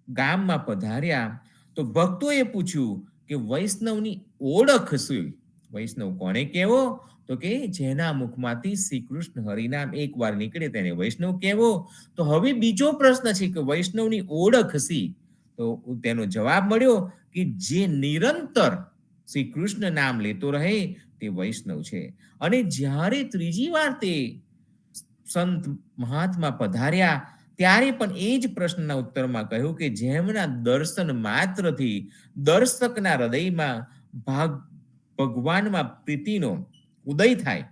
ગામમાં પધાર્યા તો ભક્તોએ પૂછ્યું કે વૈષ્ણવની ઓળખ શું? વૈષ્ણવ કોને કહેવો? તો કે જેના મુખમાંથી શ્રી કૃષ્ણ હરિનામ એકવાર નીકળે તેને વૈષ્ણવ કહેવો. તો હવે બીજો પ્રશ્ન છે કે વૈષ્ણવની ઓળખ શી? તો તેનો જવાબ મળ્યો કે જે નિરંતર શ્રી કૃષ્ણ નામ લેતો રહે તે વૈષ્ણવ છે. અને જ્યારે ત્રીજી વાર તે સંત મહાત્મા પધાર્યા ત્યારે પણ એ જ પ્રશ્નના ઉત્તરમાં કહ્યું કે જેમના દર્શન માત્રથી દર્શકના હૃદયમાં ભગવાનમાં પ્રીતિનો ઉદય થાય,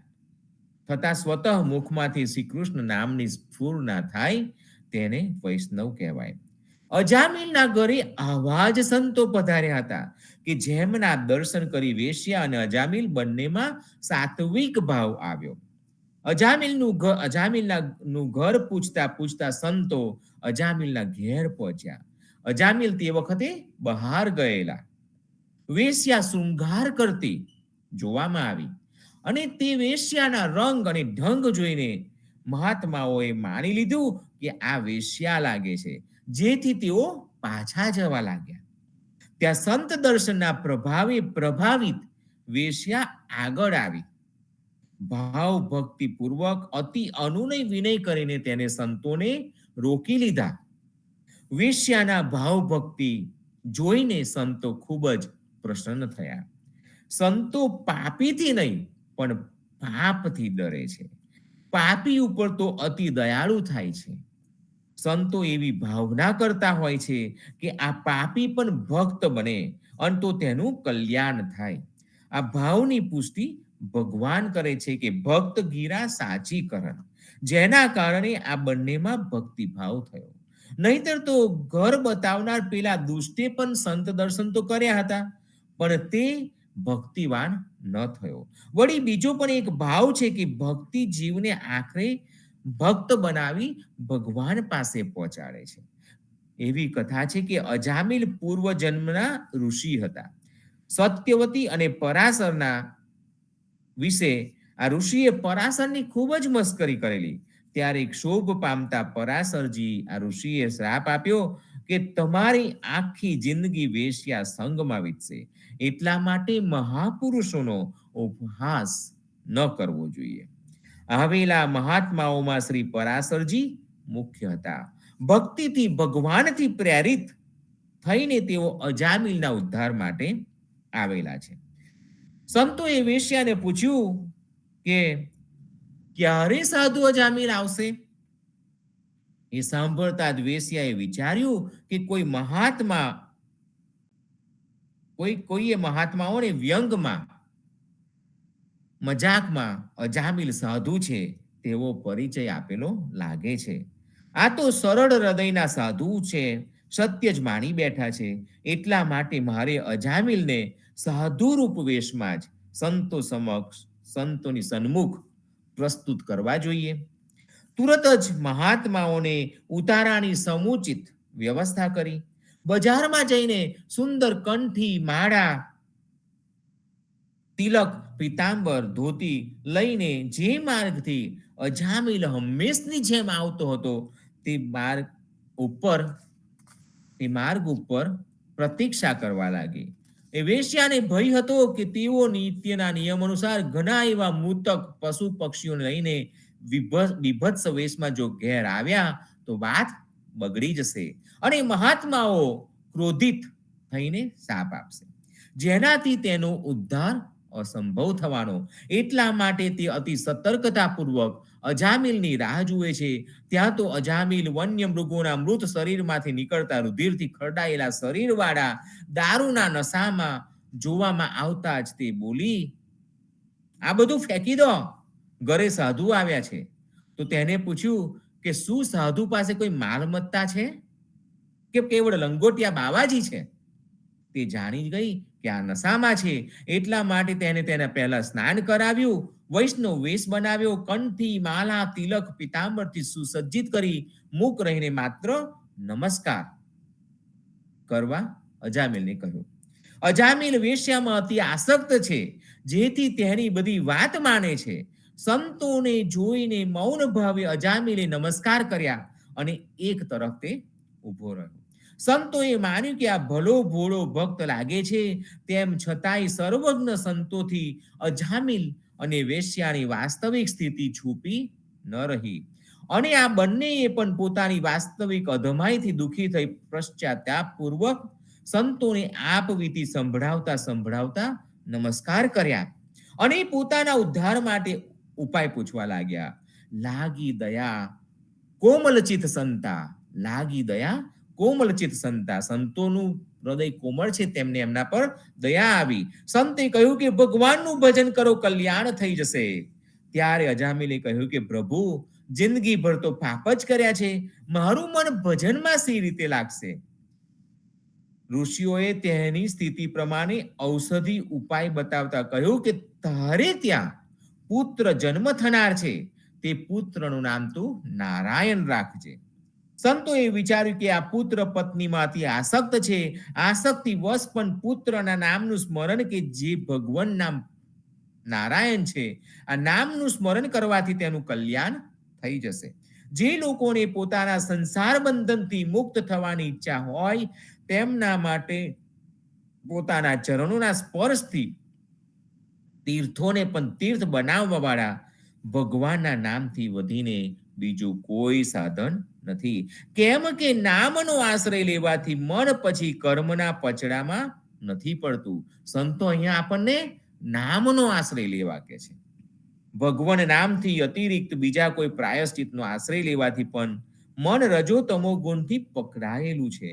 થતા સ્વતઃ મુખમાંથી શ્રી કૃષ્ણ નામની સ્ફૂર્ણા થાય, તેને વૈષ્ણવ કહેવાય. અજામિલના ઘરે આવા જ સંતો પધાર્યા હતા કે જેમના દર્શન કરી વેશ્યા અને અજામિલ બંનેમાં સાત્વિક ભાવ આવ્યો. અજામિલનું ઘર પૂછતા પૂછતા સંતો અજામિલના ઘેર પહોંચ્યા. અજામિલ તે વખતે બહાર ગયેલા. વેશ્યા શૃંગાર કરતી જોવામાં આવી અને તે વેશ્યાના રંગ અને ઢંગ જોઈને મહાત્માઓએ માની લીધું કે આ વેશ્યા લાગે છે, જેથી તેઓ પાછા જવા લાગ્યા. ત્યાં સંત દર્શનના પ્રભાવિત વેશ્યા આગળ આવી. ભાવ ભક્તિ પૂર્વક અતિ અનુનય વિનય કરીને તેને સંતોને રોકી લીધા. વેશ્યાના ભાવ ભક્તિ જોઈને સંતો ખૂબ જ પ્રસન્ન થયા. સંતો પાપીથી નહીં પણ પાપથી ડરે છે. પાપી ઉપર તો અતિ દયાળુ થાય છે. સંતો એવી ભાવના કરતા હોય છે કે આ પાપી પણ ભક્ત બને અને તો તેનું કલ્યાણ થાય. આ ભાવની પુષ્ટિ ભગવાન કરે છે કે ભક્ત ગીરા સાચી કરણ, જેના કારણે આ બંનેમાં ભક્તિ ભાવ થયો. નહીતર તો ઘર બતાવનાર પેલા દુષ્ટે પણ સંત દર્શન તો કર્યા હતા, પણ તે ભક્તિવાન ન થયો. વળી બીજો પણ એક ભાવ છે કે ભક્તિ જીવને આખરે ભક્ત બનાવી ભગવાન પાસે પહોંચાડે છે. એવી કથા છે કે અજામિલ પૂર્વ જન્મના ઋષિ હતા. સત્યવતી અને પરાશરના વિશે આ ઋષિએ પરાશરની ખૂબ જ મસ્કરી કરેલી. ત્યારે ક્ષોભ પામતા પરાશરજી આ ઋષિએ શ્રાપ આપ્યો કે તમારી આખી જિંદગી વેશ્યા સંગમાં વીતશે, એટલા માટે મહાપુરુષોનો ઉપહાસ ન કરવો જોઈએ. આવેલા મહાત્માઓમાં શ્રી પરાશરજી મુખ્ય હતા. ભક્તિથી ભગવાનથી પ્રેરિત થઈને તેઓ અજામિલના ઉદ્ધાર માટે આવેલા છે. સંતોએ વેશ્યાને પૂછ્યું કે ક્યારે સાધુ અજામિલ આવશે? એ સાંભળતા જ વેશ્યાએ વિચાર્યું કે કોઈએ મહાત્માઓને વ્યંગમાં મજાકમાં અજામિલ સાધુ છે તેવો પરિચય આપેલો લાગે છે. આ તો સરળ હૃદયના સાધુ છે, સત્ય જ માની બેઠા છે, એટલા માટે મારે અજામિલને સાધુરૂપ વેશમાં જ સંતોની સન્મુખ પ્રસ્તુત કરવા જોઈએ. તુરત જ મહાત્માઓને ઉતારાની સમુચિત વ્યવસ્થા કરી. બજારમાં જઈને સુંદર કંઠી, માળા, તિલક, પીતાંબર, ધોતી લઈને જે માર્ગથી અજામિલ હંમેશની જેમ આવતો હતો તે માર્ગ ઉપર પ્રતીક્ષા કરવા લાગી. એ વેશ્યાને ભય હતો કે તેઓ નિત્યના નિયમ અનુસાર ઘણા એવા મૃતક પશુ પક્ષીઓને લઈને વિભત્સ વેશમાં જો ઘેર આવ્યા તો વાત બગડી જશે અને મહાત્માઓ ક્રોધિત થઈને શાપ આપશે, જેનાથી તેનો ઉદ્ધાર અસંભવ થવાનો. એટલા માટે તે અતિ સતર્કતાપૂર્વક અજામિલની રાહ જુએ છે. ત્યાં તો અજામિલ વન્ય મૃગોના મૃત શરીરમાંથી નીકળતા રુધિરથી ખરડાયેલા શરીરવાળા દારૂના નશામાં જોવામાં આવતા જ તે બોલી, આ બધું ફેંકી દો, ઘરે સાધુ આવ્યા છે. તો તેને પૂછ્યું કે શું સાધુ પાસે કોઈ માલમત્તા છે કે કેવળ લંગોટિયા બાવાજી છે? તે જાણી ગઈ કે આ નશામાં છે, એટલા માટે તેને તેના પહેલા સ્નાન કરાવ્યું, વૈષ્ણવ વેશ બનાવ્યો, કંઠી, માલા, તિલક, પીતાંબરથી સુસજ્જિત કરી મૂક રહીને માત્ર નમસ્કાર કરવા અજામિલને કહ્યું. અજામિલ વેશ્યામાં અતિ આસક્ત છે, જેથી તેની બધી વાત માને છે. સંતોને જોઈને મૌન ભાવે અજામિલે નમસ્કાર કર્યા અને એક તરફ તે ઊભો રહ્યો. સંતોએ માન્યું કે આ ભલો ભોળો ભક્ત લાગે છે, તેમ છતાંય સર્વજ્ઞ સંતોથી અજામિલ અને વેશ્યાની વાસ્તવિક સ્થિતિ છુપી ન રહી અને આ બંનેએ પણ પોતાની વાસ્તવિક અધમાઈથી દુઃખી થઈ પશ્ચાતાપપૂર્વક સંતોને આપવીતી સંભળાવતા નમસ્કાર કર્યા અને પોતાના ઉદ્ધાર માટે ઉપાય પૂછવા લાગ્યા. લાગી દયા કોમલચિત સંતા, લાગી દયા કોમલચિત સંતા, સંતોનું હૃદય કોમળ છે, તેમને એમના પર દયા આવી. સંતે કહ્યું કે ભગવાનનું ભજન કરો, કલ્યાણ થઈ જશે. ત્યારે અજામિલે કહ્યું કે પ્રભુ, જિંદગીભર તો પાપ જ કર્યા છે, મારું મન ભજનમાં સી રીતે લાગશે? ઋષિઓએ તેની સ્થિતિ પ્રમાણે ઔષધિ ઉપાય બતાવતા કહ્યું કે તારે ત્યાં પુત્ર જન્મ થનાર છે, તે પુત્રનું નામ તું નારાયણ રાખજે. સંતોએ વિચાર્યું કે આ પુત્ર પત્નીમાંથી આસક્ત છે, આસક્તિ વશ પણ પુત્રના નામનું સ્મરણ, કે જે ભગવાન નામ નારાયણ છે, આ નામનું સ્મરણ કરવાથી તેનું કલ્યાણ થઈ જશે. જે લોકોને પોતાના સંસાર બંધનથી મુક્ત થવાની ઈચ્છા હોય તેમના માટે પોતાના ચરણોના સ્પર્શથી તીર્થોને પણ તીર્થ બનાવવા વાળા ભગવાનના નામથી વધીને બીજું કોઈ સાધન નથી. કેમ કે નામનો આશ્રય લેવાથી મન પછી કર્મના પચડામાં નથી પડતું. સંતો અહીંયા આપણને નામનો આશ્રય લેવા કે છે. ભગવાન નામથી અતિરિક્ત બીજા કોઈ પ્રાયશ્ચિતનો આશ્રય લેવાથી પણ મન રજો તમો ગુણથી પકડાયેલું છે,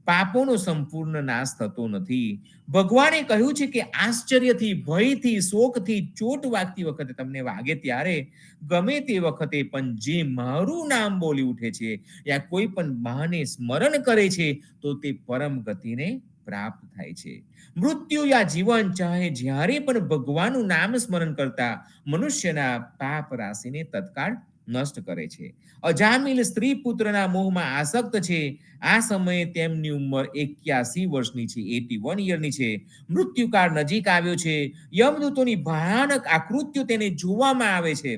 પાપોનો સંપૂર્ણ નાશ થતો નથી. ભગવાને કહ્યું છે કે આશ્ચર્યથી, ભયથી, શોકથી ચોટ વાગતી વખતે તમને વાગે ત્યારે ગમે તે વખતે પણ જે મારું નામ બોલી ઉઠે છે યા કોઈ પણ બહાને સ્મરણ કરે છે તો તે પરમ ગતિને પ્રાપ્ત થાય છે. મૃત્યુ યા જીવન ચાહે જ્યારે પણ ભગવાનનું નામ સ્મરણ કરતા મનુષ્યના પાપ રાશિને તત્કાળ નષ્ટ કરે છે. અજામિલ સ્ત્રી પુત્રના મોહમાં આસક્ત છે. આ સમયે તેમની ઉંમર 81 વર્ષની છે, 81 યરની છે. મૃત્યુકાળ નજીક આવ્યો છે. યમદૂતોની ભયાનક આકૃતિઓ તેને જોવામાં આવે છે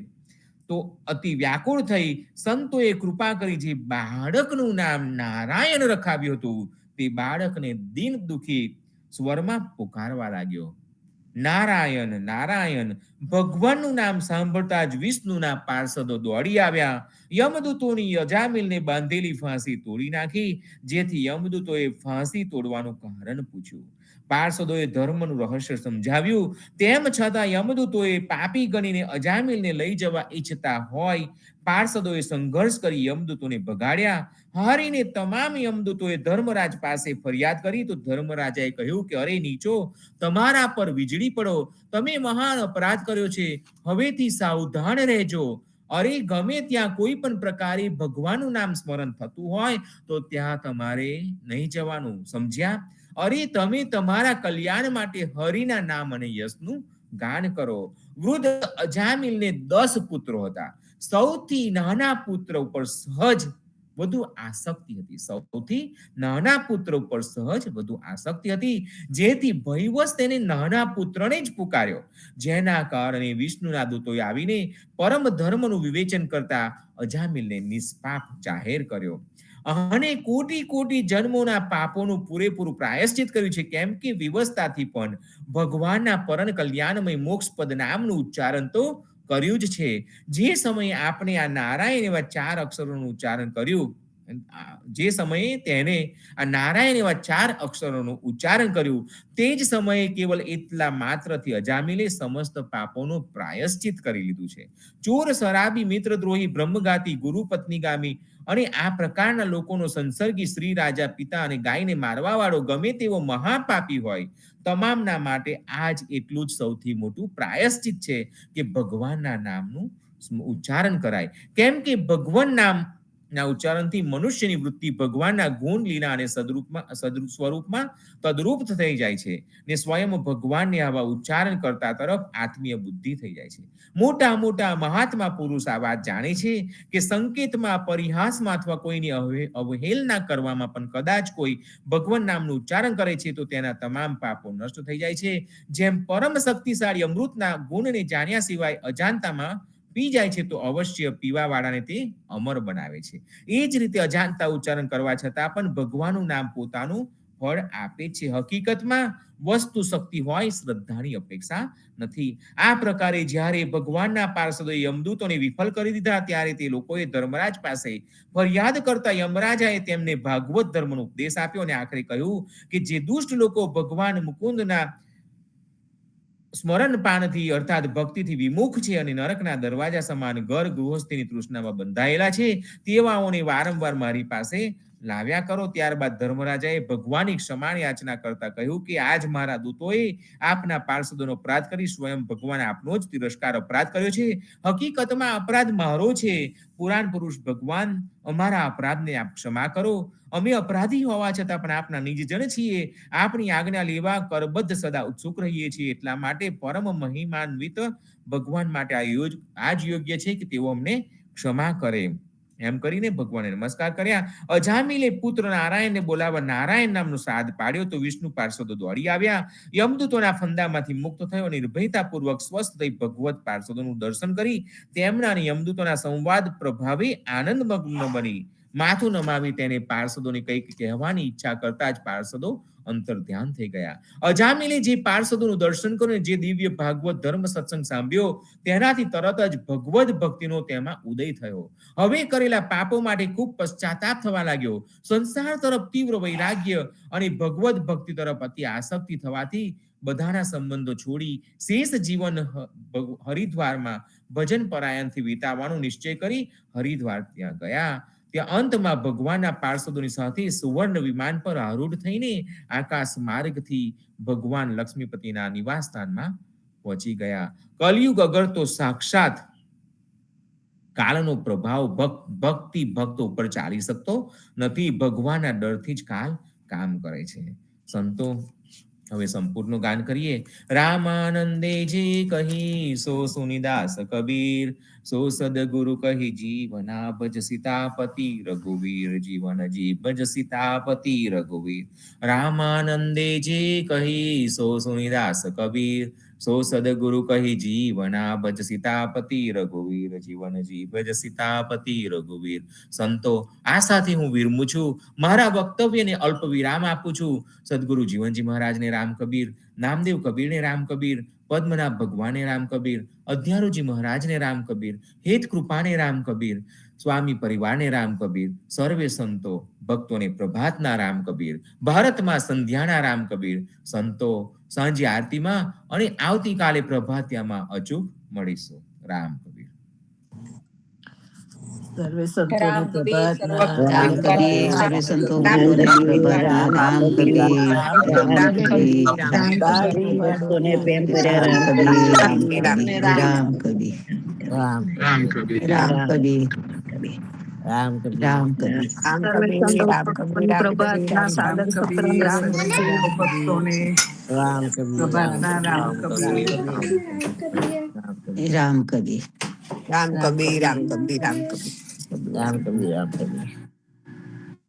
તો અતિ વ્યાકુળ થઈ સંતોએ કૃપા કરી જે બાળકનું નામ નારાયણ રખાવ્યું હતું તે બાળકને દિન દુખી સ્વરમાં પુકારવા લાગ્યો, નારાયણ નારાયણ. ભગવાનનું નામ સાંભળતા જ વિષ્ણુના પાર્ષદો દોડી આવ્યા. યમદૂતોની અજામિલને બાંધેલી ફાંસી તોડી નાખી, જેથી યમદૂતોએ ફાંસી તોડવાનું કારણ પૂછ્યું. પાર્ષદોએ ધર્મનું રહસ્ય સમજાવ્યું, તેમ છતાં યમદૂતોએ પાપી ગણીને અજામિલને લઈ જવા ઈચ્છતા હોય પાર્ષદોએ સંઘર્ષ કરી યમદૂતોને ભગાડ્યા. હારીને તમામ યમદૂતોએ ધર્મરાજ પાસે ફરિયાદ કરી તો ધર્મરાજાએ કહ્યું કે અરે નીચો, તમારા પર વીજળી પડો, તમે મહાન અપરાધ કર્યો છે, હવેથી સાવધાન રહેજો. અરે ગમે ત્યાં કોઈ પણ પ્રકારે ભગવાનનું નામ સ્મરણ થતું હોય તો ત્યાં તમારે નહીં જવાનું, સમજ્યા? અરે તમે તમારા કલ્યાણ માટે હરિના નામ અને યશનું ગાન કરો. વૃદ્ધ અજામિલને 10 પુત્રો હતા. સૌથી નાના પુત્ર ઉપર સહજ વધુ આસક્તિ હતી. સૌથી નાના પુત્ર ઉપર સહજ વધુ આસક્તિ હતી, જેથી ભયવશ તેને નાના પુત્રને જ પુકાર્યો, જેના કારણે વિષ્ણુના દૂતોએ આવીને પરમ ધર્મનું વિવેચન કરતા અજામિલને નિષ્પાપ જાહેર કર્યો અને કોટી કોટી જન્મોના પાપોનું પૂરેપૂરું પ્રાયશ્ચિત કર્યું છે. કેમ કે વિવસ્થાથી પણ ભગવાનના પરમ કલ્યાણમય મોક્ષપદ નામનું ઉચ્ચારણ તો કર્યું જ છે. જે સમયે આપણે આ નારાયણ એવા 4 અક્ષરોનું ઉચ્ચારણ કર્યું, જે સમયે તેને આ નારાયણ એવા 4 અક્ષરોનું ઉચ્ચારણ કર્યું તે જ સમયે કેવલ એટલા માત્રથી અજામિલે સમસ્ત પાપોનું પ્રાયશ્ચિત કરી લીધું છે. ચોર, શરાબી, મિત્રદ્રોહી, બ્રહ્મઘાતી, ગુરુ પત્નીગામી અને આ પ્રકારના લોકોનો સંસર્ગી, સ્ત્રી, રાજા, પિતા અને ગાયને મારવા વાળો ગમે તેવો મહાપાપી હોય, તમામના માટે આ જ એટલું જ સૌથી મોટું પ્રાયશ્ચિત છે કે ભગવાનના નામનું ઉચ્ચારણ કરાય. કેમ કે ભગવાન નામના ઉચ્ચારણથી મનુષ્યની વૃત્તિ ભગવાનના ગુણ, લીલા અને સ્વરૂપમાં તદ્રુપ થઈ જાય છે ને સ્વયં ભગવાનને આવા ઉચ્ચારણ કરતા તરફ આત્મીય બુદ્ધિ થઈ જાય છે. મોટા મોટા મહાત્મા પુરુષ આ વાત જાણે છે કે સંકેતમાં, પરિહાસમાં અથવા કોઈની અવહેલના કરવામાં પણ કદાચ કોઈ ભગવાન નામનું ઉચ્ચારણ કરે છે તો તેના તમામ પાપો નષ્ટ થઈ જાય છે. જેમ પરમ શક્તિશાળી અમૃતના ગુણને જાણ્યા સિવાય અજાણતામાં પી જાય છે તો અવશ્ય પીવા વાળાને તે અમર બનાવે છે. એ જ રીતે અજાણતા ઉચ્ચારણ કરવા છતાં પણ ભગવાનનું નામ પોતાનું ફળ આપે છે. હકીકતમાં વસ્તુ શક્તિ હોય, શ્રદ્ધાની અપેક્ષા નથી. આ પ્રકારે જ્યારે ભગવાનના પાર્ષદોએ યમદૂતોને વિફલ કરી દીધા ત્યારે તે લોકોએ ધર્મરાજ પાસે ફરિયાદ કરતા યમરાજાએ તેમને ભાગવત ધર્મનો ઉપદેશ આપ્યો અને આખરે કહ્યું કે જે દુષ્ટ લોકો ભગવાન મુકુંદના સ્મરણ પાનથી અર્થાત ભક્તિથી વિમુખ છે અને નરકના દરવાજા સમાન ઘર ગૃહસ્થીની તૃષ્ણામાં બંધાયેલા છે, તેવાઓને વારંવાર મારી પાસે લાવ્યા કરો. ત્યારબાદ ધર્મરાજાએ ભગવાનની ક્ષમા યાચના કરતા કહ્યું કે આજ મારા દૂતોએ આપના પાર્ષદોનો અપરાધ કરી સ્વયં ભગવાન આપનો જ તિરસ્કાર અપરાધ કર્યો છે. હકીકતમાં અપરાધ મારો છે. પુરાણ પુરુષ ભગવાન, અમારા અપરાધને આપ ક્ષમા કરો. અમે અપરાધી હોવા છતાં પણ આપના નિજજન છીએ. આપની આજ્ઞા લેવા કરબદ્ધ સદા ઉત્સુક રહીએ છીએ. એટલા માટે પરમ મહિમાન્વિત ભગવાન માટે આ જ યોગ્ય છે કે તેઓ અમને ક્ષમા કરે. એમ કરીને ભગવાને નમસ્કાર કર્યા. અજામિલે પુત્ર નારાયણને બોલાવવા નારાયણ નામનો શ્રાદ્ધ પાડ્યો તો વિષ્ણુ પાર્ષદો દોડી આવ્યા. યમદૂતોના ફંદામાંથી મુક્ત થયો, નિર્ભયતાપૂર્વક સ્વસ્થ થઈ ભગવત પાર્ષદોનું દર્શન કરી તેમના અને યમદૂતોના સંવાદ પ્રભાવે આનંદમગ્ન બની માથું નમાવી તેને પાર્ષદોને કંઈક કહેવાની ઈચ્છા કરતા જ પાર્ષદો અંતર ધ્યાન થઈ ગયા. અજામિલે જે પાર્ષદોનું દર્શન કર્યું, જે દિવ્ય ભાગવત ધર્મ સત્સંગ સાંભળ્યો, તેનાથી તરત જ ભગવદ ભક્તિનો તેમાં ઉદય થયો. હવે કરેલા પાપો માટે ખૂબ પશ્ચાતાપ થવા લાગ્યો. સંસાર તરફ તીવ્ર વૈરાગ્ય અને ભગવદ ભક્તિ તરફ અતિ આસક્તિ થવાથી બધાના સંબંધો છોડી શેષ જીવન હરિદ્વારમાં ભજન પરાયણથી વિતાવવાનો નિશ્ચય કરી હરિદ્વાર ત્યાં ગયા. ત્યાં અંતમાં ભગવાનના પાર્ષદોની સાથે સુવર્ણ વિમાન પર આરૂઢ થઈને આકાશ માર્ગથી ભગવાન લક્ષ્મીપતિના નિવાસ સ્થાનમાં પહોંચી ગયા. કલયુગ અગર તો સાક્ષાત કાળનો પ્રભાવ ભક્તિ ભક્તો ઉપર ચાલી શકતો નથી. ભગવાનના ડરથી જ કાળ કામ કરે છે. સંતો, હવે સંપૂર્ણ ગાન કરીએ. રામાનંદે જે કહી સો સુનિદાસ કબીર, સો સદગુરુ કહી જીવના ભજ સીતાપતિ રઘુવીર, જીવન જી ભજ સીતાપતિ રઘુવીર. રામાનંદે જે કહી સો સુનિદાસ કબીર, સો સદગુરુ કહી જીવના ભજ સીતાપતિ રઘુવીર, જીવન જી ભજ સીતાપતિ રઘુવીર. સંતો, આ સાથે હું વિરમું છું. મારા વક્તવ્યને અલ્પ વિરામ આપું છું. સદગુરુ જીવનજી મહારાજને રામ કબીર, નામદેવ કબીરને રામ કબીર, પદ્મનાભ ભગવાને રામ કબીર, અધ્યારુજી મહારાજને રામ કબીર, હેત કૃપાને રામ કબીર, સ્વામી પરિવારને રામ કબીર, સર્વે સંતો ભક્તોને પ્રભાતના રામ કબીર, ભારતમાં સંધ્યાના રામ કબીર. સંતો, સાંજે આરતીમાં અને આવતીકાલે પ્રભાતિયામાં અચૂક મળીશું. રામ કબીર. સર્વે સંતોને રામ કબીર, પ્રભાતના રામ કબીર, સર્વે સંતોને રામ કબીર, પ્રભાતના રામ કબીર, રામ કબીર, રામ ભક્તોને પ્રેમ રામ રામ કબીર, કબીર, રામ કબીર, રામ રામ કબીર. રામ કબીર, રામ કબીર. સર્વે સંતોને પ્રભાતના સાધક સત્સંગ રામ કબીર ભક્તોને રામ કબીર, પ્રભાતના રામ કબીર. રામ કબીર, રામ કબીર, રામ કબીર, રામ કબીર. રામ કબીર, રામ કબીર.